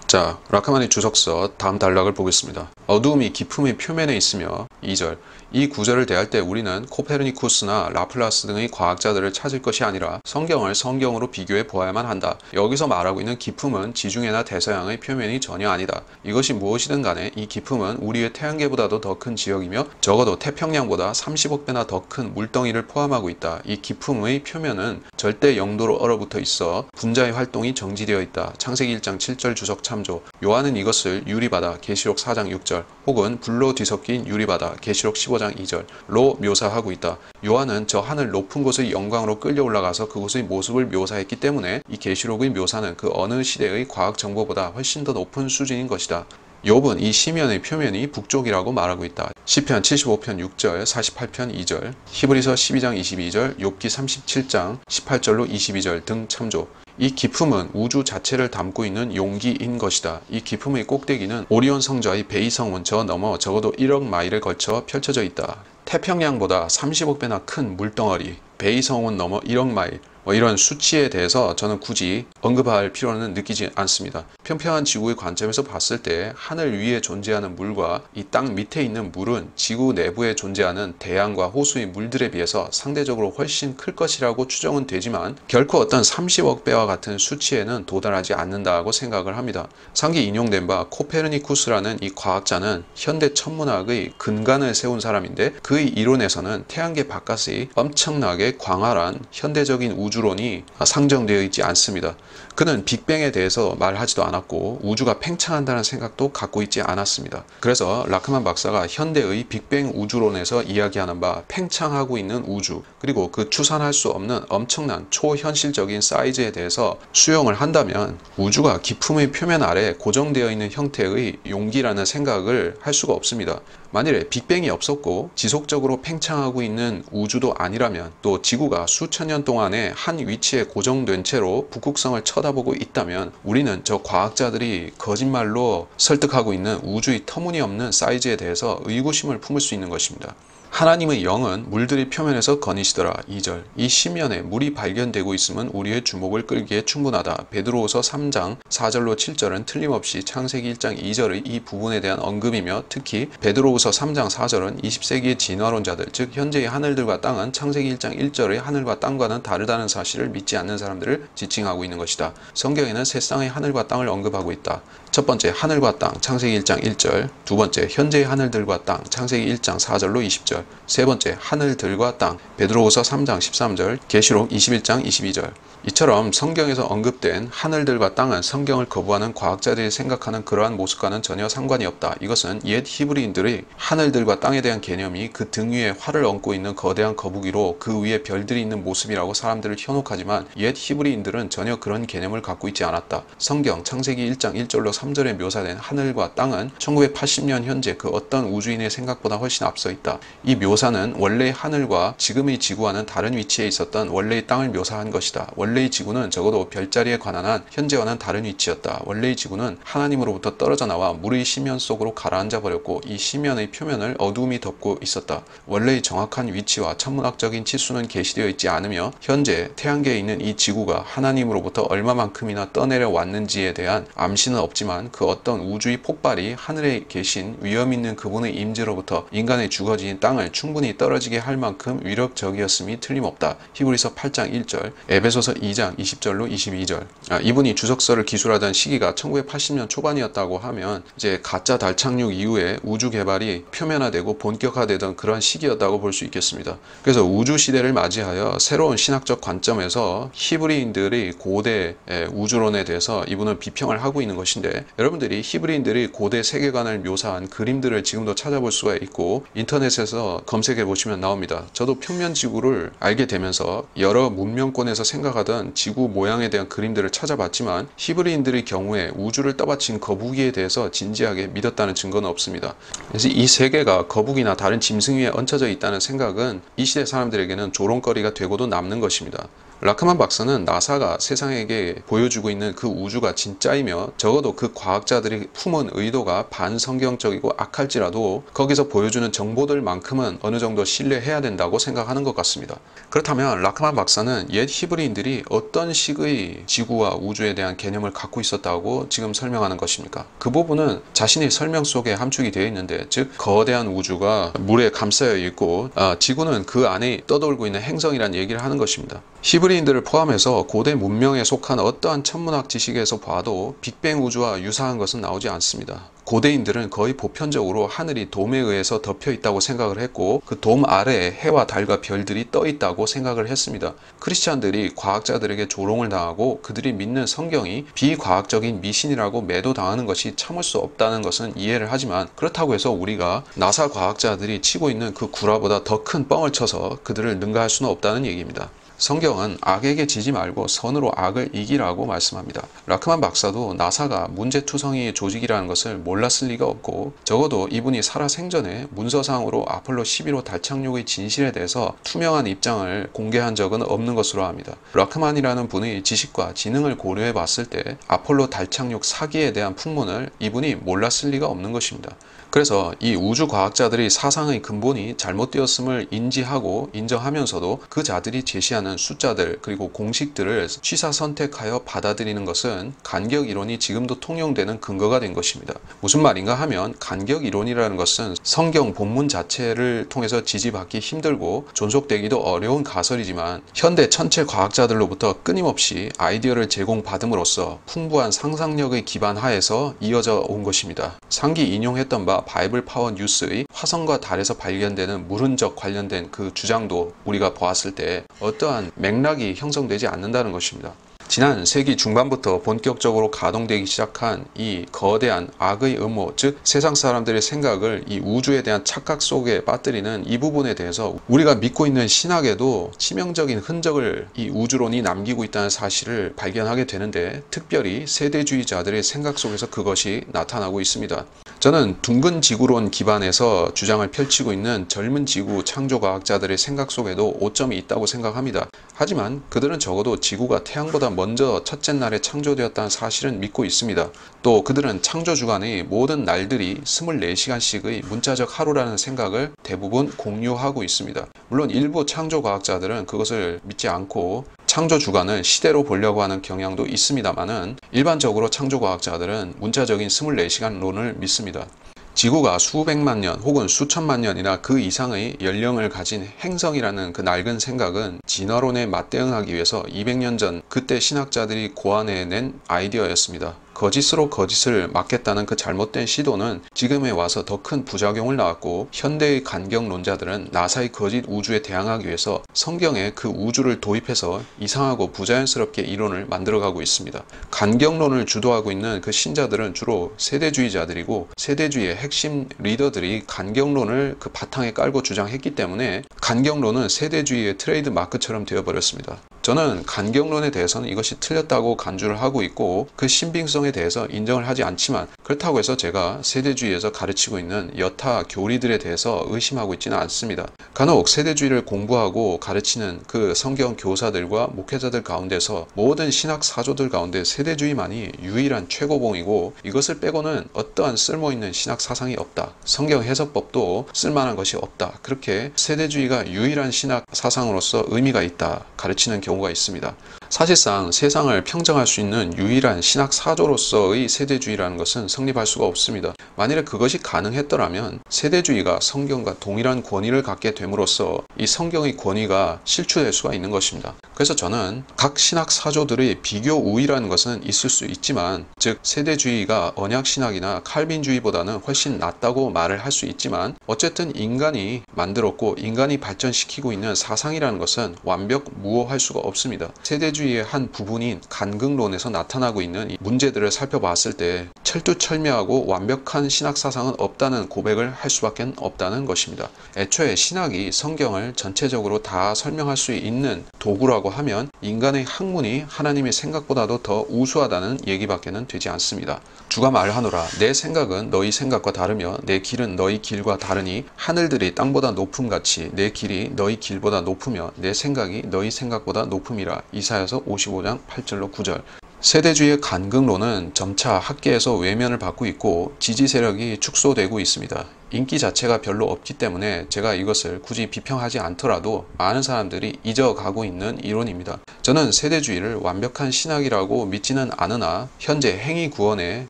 자, 라카마니 주석서 다음 단락을 보겠습니다. 어두움이 기품의 표면에 있으며 2절 이 구절을 대할 때 우리는 코페르니쿠스나 라플라스 등의 과학자들을 찾을 것이 아니라 성경을 성경으로 비교해 보아야만 한다. 여기서 말하고 있는 기품은 지중해나 대서양의 표면이 전혀 아니다. 이것이 무엇이든 간에 이 기품은 우리의 태양계보다도 더 큰 지역이며 적어도 태평양보다 30억 배나 더 큰 물덩이를 포함하고 있다. 이 기품의 표면은 절대 영도로 얼어붙어 있어 분자의 활동이 정지되어 있다. 창세기 1장 7절 주석 참조. 요한은 이것을 유리바다 계시록 4장 6절 혹은 불로 뒤섞인 유리바다 계시록 15장 2절로 묘사하고 있다. 요한은 저 하늘 높은 곳의 영광으로 끌려 올라가서 그곳의 모습을 묘사했기 때문에 이 계시록의 묘사는 그 어느 시대의 과학 정보보다 훨씬 더 높은 수준인 것이다. 욥은 이 시면의 표면이 북쪽이라고 말하고 있다. 시편 75편 6절, 48편 2절, 히브리서 12장 22절, 욥기 37장 18절로 22절 등 참조. 이 기품은 우주 자체를 담고 있는 용기인 것이다. 이 기품의 꼭대기는 오리온 성자의 베이성운 저 너머 적어도 1억 마일을 걸쳐 펼쳐져 있다. 태평양보다 30억 배나 큰 물덩어리, 베이성운 넘어 1억 마일, 이런 수치에 대해서 저는 굳이 언급할 필요는 느끼지 않습니다. 평평한 지구의 관점에서 봤을 때 하늘 위에 존재하는 물과 이 땅 밑에 있는 물은 지구 내부에 존재하는 대양과 호수의 물들에 비해서 상대적으로 훨씬 클 것이라고 추정은 되지만 결코 어떤 30억 배와 같은 수치에는 도달하지 않는다고 생각을 합니다. 상기 인용된 바 코페르니쿠스라는 이 과학자는 현대 천문학의 근간을 세운 사람인데 그의 이론에서는 태양계 바깥의 엄청나게 광활한 현대적인 우주론이 상정되어 있지 않습니다. 그는 빅뱅에 대해서 말하지도 않았고 우주가 팽창한다는 생각도 갖고 있지 않았습니다. 그래서 라크만 박사가 현대의 빅뱅 우주론에서 이야기하는 바 팽창하고 있는 우주 그리고 그 추산할 수 없는 엄청난 초현실적인 사이즈에 대해서 수용을 한다면 우주가 기품의 표면 아래 고정되어 있는 형태의 용기라는 생각을 할 수가 없습니다. 만일에 빅뱅이 없었고 지속적으로 팽창하고 있는 우주도 아니라면 또 지구가 수천 년 동안에 한 위치에 고정된 채로 북극성을 쳐다보고 있다면 우리는 저 과학자들이 거짓말로 설득하고 있는 우주의 터무니없는 사이즈에 대해서 의구심을 품을 수 있는 것입니다. 하나님의 영은 물들의 표면에서 거니시더라. 2절 이 시면에 물이 발견되고 있음은 우리의 주목을 끌기에 충분하다. 베드로후서 3장 4절로 7절은 틀림없이 창세기 1장 2절의 이 부분에 대한 언급이며 특히 베드로후서 3장 4절은 20세기의 진화론자들 즉 현재의 하늘들과 땅은 창세기 1장 1절의 하늘과 땅과는 다르다는 사실을 믿지 않는 사람들을 지칭하고 있는 것이다. 성경에는 세 쌍의 하늘과 땅을 언급하고 있다. 첫 번째 하늘과 땅 창세기 1장 1절, 두 번째 현재의 하늘들과 땅 창세기 1장 4절로 20절, 세 번째 하늘들과 땅 베드로후서 3장 13절, 계시록 21장 22절. 이처럼 성경에서 언급된 하늘들과 땅은 성경을 거부하는 과학자들이 생각하는 그러한 모습과는 전혀 상관이 없다. 이것은 옛 히브리인들의 하늘들과 땅에 대한 개념이 그 등 위에 활을 얹고 있는 거대한 거북이로 그 위에 별들이 있는 모습이라고 사람들을 현혹하지만 옛 히브리인들은 전혀 그런 개념을 갖고 있지 않았다. 성경 창세기 1장 1절로 3절에 묘사된 하늘과 땅은 1980년 현재 그 어떤 우주인의 생각보다 훨씬 앞서 있다. 이 묘사는 원래의 하늘과 지금의 지구와는 다른 위치에 있었던 원래의 땅을 묘사한 것이다. 원래의 지구는 적어도 별자리에 관한 한 현재와는 다른 위치였다. 원래의 지구는 하나님으로부터 떨어져 나와 물의 시면 속으로 가라앉아 버렸고 이 시면의 표면을 어두움이 덮고 있었다. 원래의 정확한 위치와 천문학적인 치수는 계시되어 있지 않으며 현재 태양계에 있는 이 지구가 하나님으로부터 얼마만큼이나 떠내려 왔는지에 대한 암시는 없지만 그 어떤 우주의 폭발이 하늘에 계신 위험 있는 그분의 임재로부터 인간의 주거지인 땅을 충분히 떨어지게 할 만큼 위력적이었음이 틀림없다. 히브리서 8장 1절, 에베소서 2장 20절로 22절. 이분이 주석서를 기술하던 시기가 1980년 초반이었다고 하면 이제 가짜 달 착륙 이후에 우주 개발이 표면화되고 본격화되던 그런 시기였다고 볼 수 있겠습니다. 그래서 우주 시대를 맞이하여 새로운 신학적 관점에서 히브리인들의 고대 우주론에 대해서 이분은 비평을 하고 있는 것인데 여러분들이 히브리인들이 고대 세계관을 묘사한 그림들을 지금도 찾아볼 수가 있고 인터넷에서 인터넷에서 검색해 보시면 나옵니다. 저도 평면 지구를 알게 되면서 여러 문명권에서 생각하던 지구 모양에 대한 그림들을 찾아봤지만 히브리인들의 경우에 우주를 떠받친 거북이에 대해서 진지하게 믿었다는 증거는 없습니다. 그래서 이 세계가 거북이나 다른 짐승 위에 얹혀져 있다는 생각은 이 시대 사람들에게는 조롱거리가 되고도 남는 것입니다. 라크만 박사는 나사가 세상에게 보여주고 있는 그 우주가 진짜이며 적어도 그 과학자들이 품은 의도가 반성경적이고 악할지라도 거기서 보여주는 정보들만큼은 어느 정도 신뢰해야 된다고 생각하는 것 같습니다. 그렇다면 라크만 박사는 옛 히브리인들이 어떤 식의 지구와 우주에 대한 개념을 갖고 있었다고 지금 설명하는 것입니까? 그 부분은 자신의 설명 속에 함축이 되어 있는데, 즉 거대한 우주가 물에 감싸여 있고 지구는 그 안에 떠돌고 있는 행성이라는 얘기를 하는 것입니다. 히브리인들을 포함해서 고대 문명에 속한 어떠한 천문학 지식에서 봐도 빅뱅 우주와 유사한 것은 나오지 않습니다. 고대인들은 거의 보편적으로 하늘이 돔에 의해서 덮여 있다고 생각을 했고 그 돔 아래에 해와 달과 별들이 떠 있다고 생각을 했습니다. 크리스찬들이 과학자들에게 조롱을 당하고 그들이 믿는 성경이 비과학적인 미신이라고 매도당하는 것이 참을 수 없다는 것은 이해를 하지만, 그렇다고 해서 우리가 나사 과학자들이 치고 있는 그 구라보다 더 큰 뻥을 쳐서 그들을 능가할 수는 없다는 얘기입니다. 성경은 악에게 지지 말고 선으로 악을 이기라고 말씀합니다. 라크만 박사도 나사가 문제투성이의 조직이라는 것을 몰랐을 리가 없고, 적어도 이분이 살아생전에 문서상으로 아폴로 11호 달 착륙의 진실에 대해서 투명한 입장을 공개한 적은 없는 것으로 압니다. 라크만이라는 분의 지식과 지능을 고려해 봤을 때 아폴로 달 착륙 사기에 대한 풍문을 이분이 몰랐을 리가 없는 것입니다. 그래서 이 우주 과학자들의 사상의 근본이 잘못되었음을 인지하고 인정하면서도 그 자들이 제시하는 숫자들 그리고 공식들을 취사선택하여 받아들이는 것은 간격 이론이 지금도 통용되는 근거가 된 것입니다. 무슨 말인가 하면, 간격 이론이라는 것은 성경 본문 자체를 통해서 지지받기 힘들고 존속되기도 어려운 가설이지만 현대 천체 과학자들로부터 끊임없이 아이디어를 제공받음으로써 풍부한 상상력의 기반 하에서 이어져 온 것입니다. 상기 인용했던 바 바이블 파워 뉴스의 화성과 달에서 발견되는 물 흔적 관련된 그 주장도 우리가 보았을 때 어떠한 맥락이 형성되지 않는다는 것입니다. 지난 세기 중반부터 본격적으로 가동되기 시작한 이 거대한 악의 음모, 즉 세상 사람들의 생각을 이 우주에 대한 착각 속에 빠뜨리는 이 부분에 대해서 우리가 믿고 있는 신학에도 치명적인 흔적을 이 우주론이 남기고 있다는 사실을 발견하게 되는데, 특별히 세대주의자들의 생각 속에서 그것이 나타나고 있습니다. 저는 둥근 지구론 기반에서 주장을 펼치고 있는 젊은 지구 창조과학자들의 생각 속에도 오점이 있다고 생각합니다. 하지만 그들은 적어도 지구가 태양보다 먼저 첫째 날에 창조되었다는 사실은 믿고 있습니다. 또 그들은 창조 주간의 모든 날들이 24시간씩의 문자적 하루라는 생각을 대부분 공유하고 있습니다. 물론 일부 창조과학자들은 그것을 믿지 않고 창조 주간을 시대로 보려고 하는 경향도 있습니다만은, 일반적으로 창조과학자들은 문자적인 24시간론을 믿습니다. 지구가 수백만 년 혹은 수천만 년이나 그 이상의 연령을 가진 행성이라는 그 낡은 생각은 진화론에 맞대응하기 위해서 200년 전 그때 신학자들이 고안해낸 아이디어였습니다. 거짓으로 거짓을 막겠다는 그 잘못된 시도는 지금에 와서 더 큰 부작용을 낳았고, 현대의 간격론자들은 나사의 거짓 우주에 대항하기 위해서 성경에 그 우주를 도입해서 이상하고 부자연스럽게 이론을 만들어가고 있습니다. 간격론을 주도하고 있는 그 신자들은 주로 세대주의자들이고, 세대주의의 핵심 리더들이 간격론을 그 바탕에 깔고 주장했기 때문에 간격론은 세대주의의 트레이드 마크처럼 되어버렸습니다. 저는 간격론에 대해서는 이것이 틀렸다고 간주를 하고 있고 그 신빙성에 대해서 인정을 하지 않지만, 그렇다고 해서 제가 세대주의에서 가르치고 있는 여타 교리들에 대해서 의심하고 있지는 않습니다. 간혹 세대주의를 공부하고 가르치는 그 성경 교사들과 목회자들 가운데서 모든 신학 사조들 가운데 세대주의만이 유일한 최고봉이고, 이것을 빼고는 어떠한 쓸모있는 신학 사상이 없다, 성경 해석법도 쓸만한 것이 없다, 그렇게 세대주의가 유일한 신학 사상으로서 의미가 있다 가르치는 경우가 있습니다. 사실상 세상을 평정할 수 있는 유일한 신학 사조로서의 세대주의라는 것은 성립할 수가 없습니다. 만일에 그것이 가능했더라면 세대주의가 성경과 동일한 권위를 갖게 됨으로써 이 성경의 권위가 실추될 수가 있는 것입니다. 그래서 저는 각 신학 사조들의 비교 우위라는 것은 있을 수 있지만, 즉 세대주의가 언약신학이나 칼빈주의보다는 훨씬 낫다고 말을 할 수 있지만, 어쨌든 인간이 만들었고 인간이 발전시키고 있는 사상이라는 것은 완벽 무오할 수가 없습니다. 세대주의 세대주의의 한 부분인 간극론에서 나타나고 있는 이 문제들을 살펴봤을 때 철두철미하고 완벽한 신학사상은 없다는 고백을 할 수밖에 없다는 것입니다. 애초에 신학이 성경을 전체적으로 다 설명할 수 있는 도구라고 하면 인간의 학문이 하나님의 생각보다도 더 우수하다는 얘기밖에는 되지 않습니다. 주가 말하노라 내 생각은 너희 생각과 다르며 내 길은 너희 길과 다르니 하늘들이 땅보다 높음같이 내 길이 너희 길보다 높으며 내 생각이 너희 생각보다 높음이라. 이사야서 55장 8절로 9절. 세대주의의 간극론은 점차 학계에서 외면을 받고 있고 지지 세력이 축소되고 있습니다. 인기 자체가 별로 없기 때문에 제가 이것을 굳이 비평하지 않더라도 많은 사람들이 잊어가고 있는 이론입니다. 저는 세대주의를 완벽한 신학이라고 믿지는 않으나 현재 행위 구원에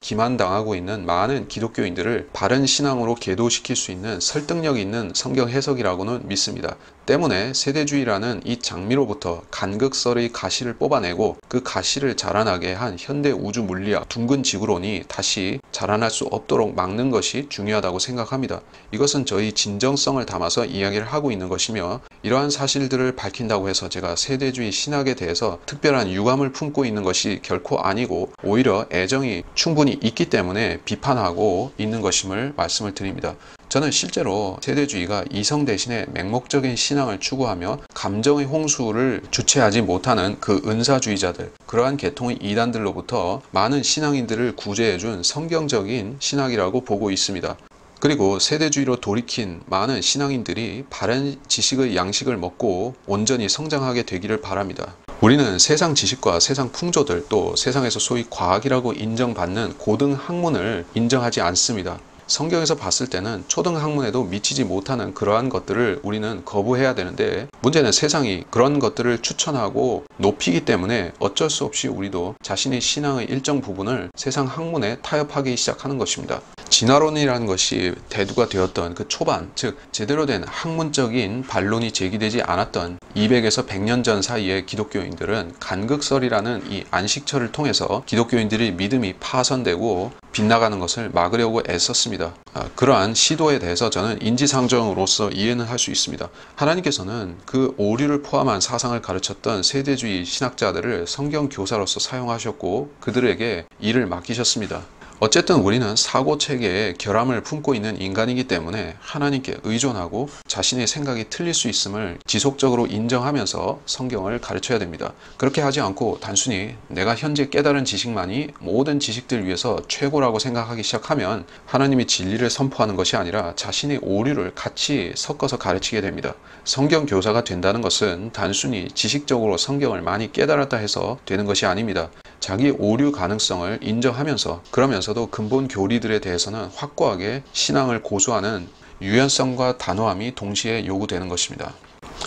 기만당하고 있는 많은 기독교인들을 바른 신앙으로 계도시킬 수 있는 설득력 있는 성경 해석이라고는 믿습니다. 때문에 세대주의라는 이 장미로부터 간극설의 가시를 뽑아내고 그 가시를 자라나게 한 현대 우주 물리학 둥근 지구론이 다시 자라날 수 없도록 막는 것이 중요하다고 생각합니다. 이것은 저희 진정성을 담아서 이야기를 하고 있는 것이며 이러한 사실들을 밝힌다고 해서 제가 세대주의 신학에 대해서 특별한 유감을 품고 있는 것이 결코 아니고 오히려 애정이 충분히 있기 때문에 비판하고 있는 것임을 말씀을 드립니다. 저는 실제로 세대주의가 이성 대신에 맹목적인 신앙을 추구하며 감정의 홍수를 주체하지 못하는 그 은사주의자들, 그러한 계통의 이단들로부터 많은 신앙인들을 구제해준 성경적인 신학이라고 보고 있습니다. 그리고 세대주의로 돌이킨 많은 신앙인들이 바른 지식의 양식을 먹고 온전히 성장하게 되기를 바랍니다. 우리는 세상 지식과 세상 풍조들 또 세상에서 소위 과학이라고 인정받는 고등 학문을 인정하지 않습니다. 성경에서 봤을 때는 초등 학문에도 미치지 못하는 그러한 것들을 우리는 거부해야 되는데 문제는 세상이 그런 것들을 추천하고 높이기 때문에 어쩔 수 없이 우리도 자신의 신앙의 일정 부분을 세상 학문에 타협하기 시작하는 것입니다. 진화론이라는 것이 대두가 되었던 그 초반, 즉 제대로 된 학문적인 반론이 제기되지 않았던 200에서 100년 전 사이의 기독교인들은 간극설이라는 이 안식처를 통해서 기독교인들의 믿음이 파손되고 빗나가는 것을 막으려고 애썼습니다. 그러한 시도에 대해서 저는 인지상정으로서 이해는 할 수 있습니다. 하나님께서는 그 오류를 포함한 사상을 가르쳤던 세대주의 신학자들을 성경 교사로서 사용하셨고 그들에게 일을 맡기셨습니다. 어쨌든 우리는 사고체계에 결함을 품고 있는 인간이기 때문에 하나님께 의존하고 자신의 생각이 틀릴 수 있음을 지속적으로 인정하면서 성경을 가르쳐야 됩니다. 그렇게 하지 않고 단순히 내가 현재 깨달은 지식만이 모든 지식들 위해서 최고라고 생각하기 시작하면 하나님이 진리를 선포하는 것이 아니라 자신의 오류를 같이 섞어서 가르치게 됩니다. 성경 교사가 된다는 것은 단순히 지식적으로 성경을 많이 깨달았다 해서 되는 것이 아닙니다. 자기 오류 가능성을 인정하면서 그러면서도 근본 교리들에 대해서는 확고하게 신앙을 고수하는 유연성과 단호함이 동시에 요구되는 것입니다.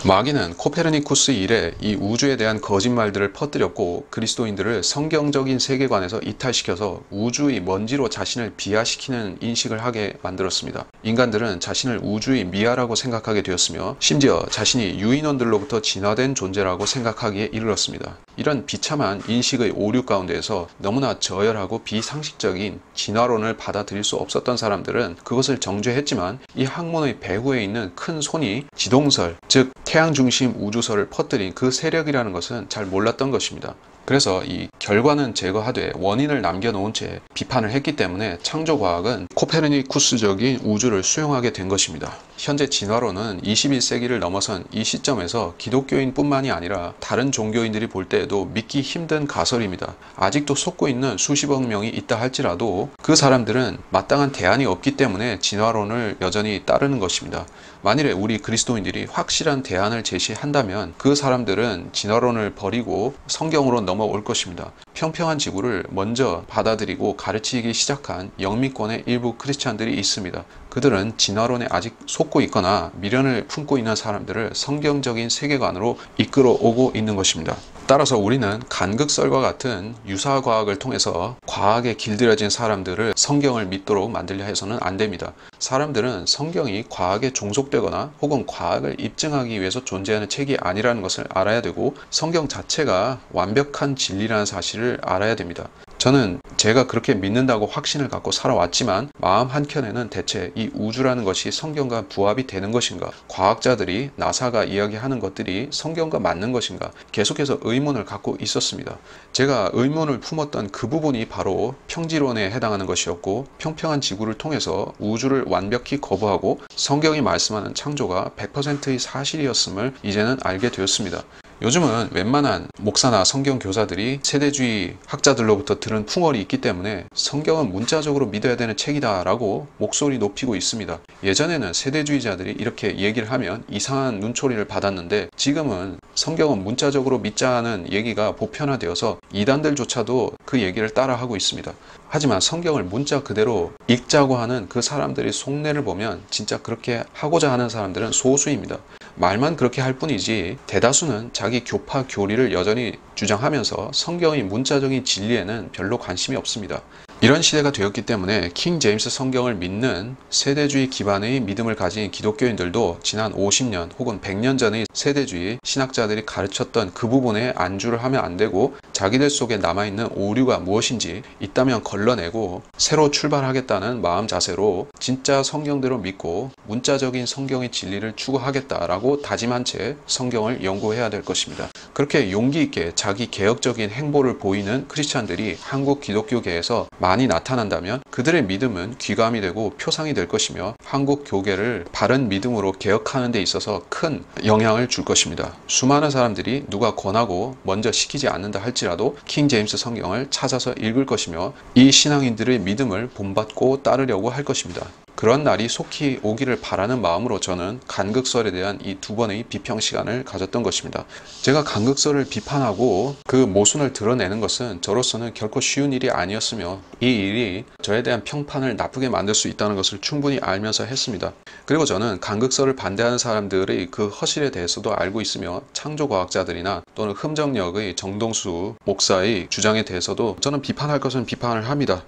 마귀는 코페르니쿠스 이래 이 우주에 대한 거짓말들을 퍼뜨렸고 그리스도인들을 성경적인 세계관에서 이탈시켜서 우주의 먼지로 자신을 비하시키는 인식을 하게 만들었습니다. 인간들은 자신을 우주의 미아라고 생각하게 되었으며 심지어 자신이 유인원들로부터 진화된 존재라고 생각하기에 이르렀습니다. 이런 비참한 인식의 오류 가운데에서 너무나 저열하고 비상식적인 진화론을 받아들일 수 없었던 사람들은 그것을 정죄했지만 이 학문의 배후에 있는 큰 손이 지동설, 즉 태양 중심 우주설을 퍼뜨린 그 세력이라는 것은 잘 몰랐던 것입니다. 그래서 이 결과는 제거하되 원인을 남겨놓은 채 비판을 했기 때문에 창조과학은 코페르니쿠스적인 우주를 수용하게 된 것입니다. 현재 진화론은 21세기를 넘어선 이 시점에서 기독교인뿐만이 아니라 다른 종교인들이 볼 때에도 믿기 힘든 가설입니다. 아직도 속고 있는 수십억 명이 있다 할지라도 그 사람들은 마땅한 대안이 없기 때문에 진화론을 여전히 따르는 것입니다. 만일에 우리 그리스도인들이 확실한 대안을 제시한다면 그 사람들은 진화론을 버리고 성경으로 넘어올 것입니다. 평평한 지구를 먼저 받아들이고 가르치기 시작한 영미권의 일부 크리스찬들이 있습니다. 그들은 진화론에 아직 속고 있거나 미련을 품고 있는 사람들을 성경적인 세계관으로 이끌어 오고 있는 것입니다. 따라서 우리는 간극설과 같은 유사과학을 통해서 과학에 길들여진 사람들을 성경을 믿도록 만들려 해서는 안 됩니다. 사람들은 성경이 과학에 종속되거나 혹은 과학을 입증하기 위해서 존재하는 책이 아니라는 것을 알아야 되고 성경 자체가 완벽한 진리라는 사실을 알아야 됩니다. 저는 제가 그렇게 믿는다고 확신을 갖고 살아왔지만 마음 한켠에는 대체 이 우주라는 것이 성경과 부합이 되는 것인가? 과학자들이 나사가 이야기하는 것들이 성경과 맞는 것인가? 계속해서 의문을 갖고 있었습니다. 제가 의문을 품었던 그 부분이 바로 평지론에 해당하는 것이었고, 평평한 지구를 통해서 우주를 완벽히 거부하고 성경이 말씀하는 창조가 100%의 사실이었음을 이제는 알게 되었습니다. 요즘은 웬만한 목사나 성경 교사들이 세대주의 학자들로부터 들은 풍월이 있기 때문에 성경은 문자적으로 믿어야 되는 책이다 라고 목소리 높이고 있습니다. 예전에는 세대주의자들이 이렇게 얘기를 하면 이상한 눈초리를 받았는데, 지금은 성경은 문자적으로 믿자는 얘기가 보편화되어서 이단들조차도 그 얘기를 따라하고 있습니다. 하지만 성경을 문자 그대로 읽자고 하는 그 사람들의 속내를 보면 진짜 그렇게 하고자 하는 사람들은 소수입니다. 말만 그렇게 할 뿐이지 대다수는 자기 교파 교리를 여전히 주장하면서 성경의 문자적인 진리에는 별로 관심이 없습니다. 이런 시대가 되었기 때문에 킹 제임스 성경을 믿는 세대주의 기반의 믿음을 가진 기독교인들도 지난 50년 혹은 100년 전의 세대주의 신학자들이 가르쳤던 그 부분에 안주를 하면 안 되고, 자기들 속에 남아있는 오류가 무엇인지 있다면 걸러내고 새로 출발하겠다는 마음 자세로 진짜 성경대로 믿고 문자적인 성경의 진리를 추구하겠다라고 다짐한 채 성경을 연구해야 될 것입니다. 그렇게 용기 있게 자기 개혁적인 행보를 보이는 크리스찬들이 한국 기독교계에서 많이 나타난다면 그들의 믿음은 귀감이 되고 표상이 될 것이며 한국 교계를 바른 믿음으로 개혁하는 데 있어서 큰 영향을 줄 것입니다. 수많은 사람들이 누가 권하고 먼저 시키지 않는다 할지라도 킹 제임스 성경을 찾아서 읽을 것이며 이 신앙인들의 믿음을 본받고 따르려고 할 것입니다. 그런 날이 속히 오기를 바라는 마음으로 저는 간극설에 대한 이 두 번의 비평 시간을 가졌던 것입니다. 제가 간극설을 비판하고 그 모순을 드러내는 것은 저로서는 결코 쉬운 일이 아니었으며, 이 일이 저에 대한 평판을 나쁘게 만들 수 있다는 것을 충분히 알면서 했습니다. 그리고 저는 간극설을 반대하는 사람들의 그 허실에 대해서도 알고 있으며, 창조과학자들이나 또는 흠정역의 정동수 목사의 주장에 대해서도 저는 비판할 것은 비판을 합니다.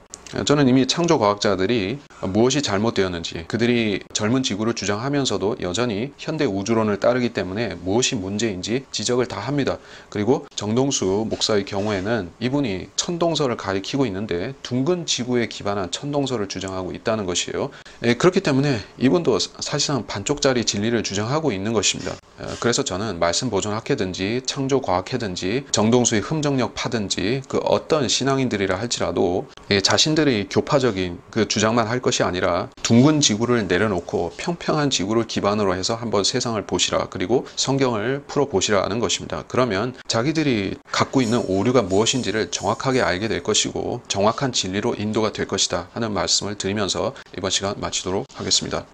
저는 이미 창조과학자들이 무엇이 잘못되었는지, 그들이 젊은 지구를 주장하면서도 여전히 현대 우주론을 따르기 때문에 무엇이 문제인지 지적을 다 합니다. 그리고 정동수 목사의 경우에는 이분이 천동설을 가리키고 있는데 둥근 지구에 기반한 천동설을 주장하고 있다는 것이에요. 그렇기 때문에 이분도 사실상 반쪽짜리 진리를 주장하고 있는 것입니다. 그래서 저는 말씀 보존학회든지 창조과학회든지 정동수의 흠정력 파든지 그 어떤 신앙인들이라 할지라도 자신들의 교파적인 그 주장만 할 것이 아니라 둥근 지구를 내려놓고 평평한 지구를 기반으로 해서 한번 세상을 보시라, 그리고 성경을 풀어보시라 하는 것입니다. 그러면 자기들이 갖고 있는 오류가 무엇인지를 정확하게 알게 될 것이고 정확한 진리로 인도가 될 것이다 하는 말씀을 드리면서 이번 시간 마치도록 하겠습니다.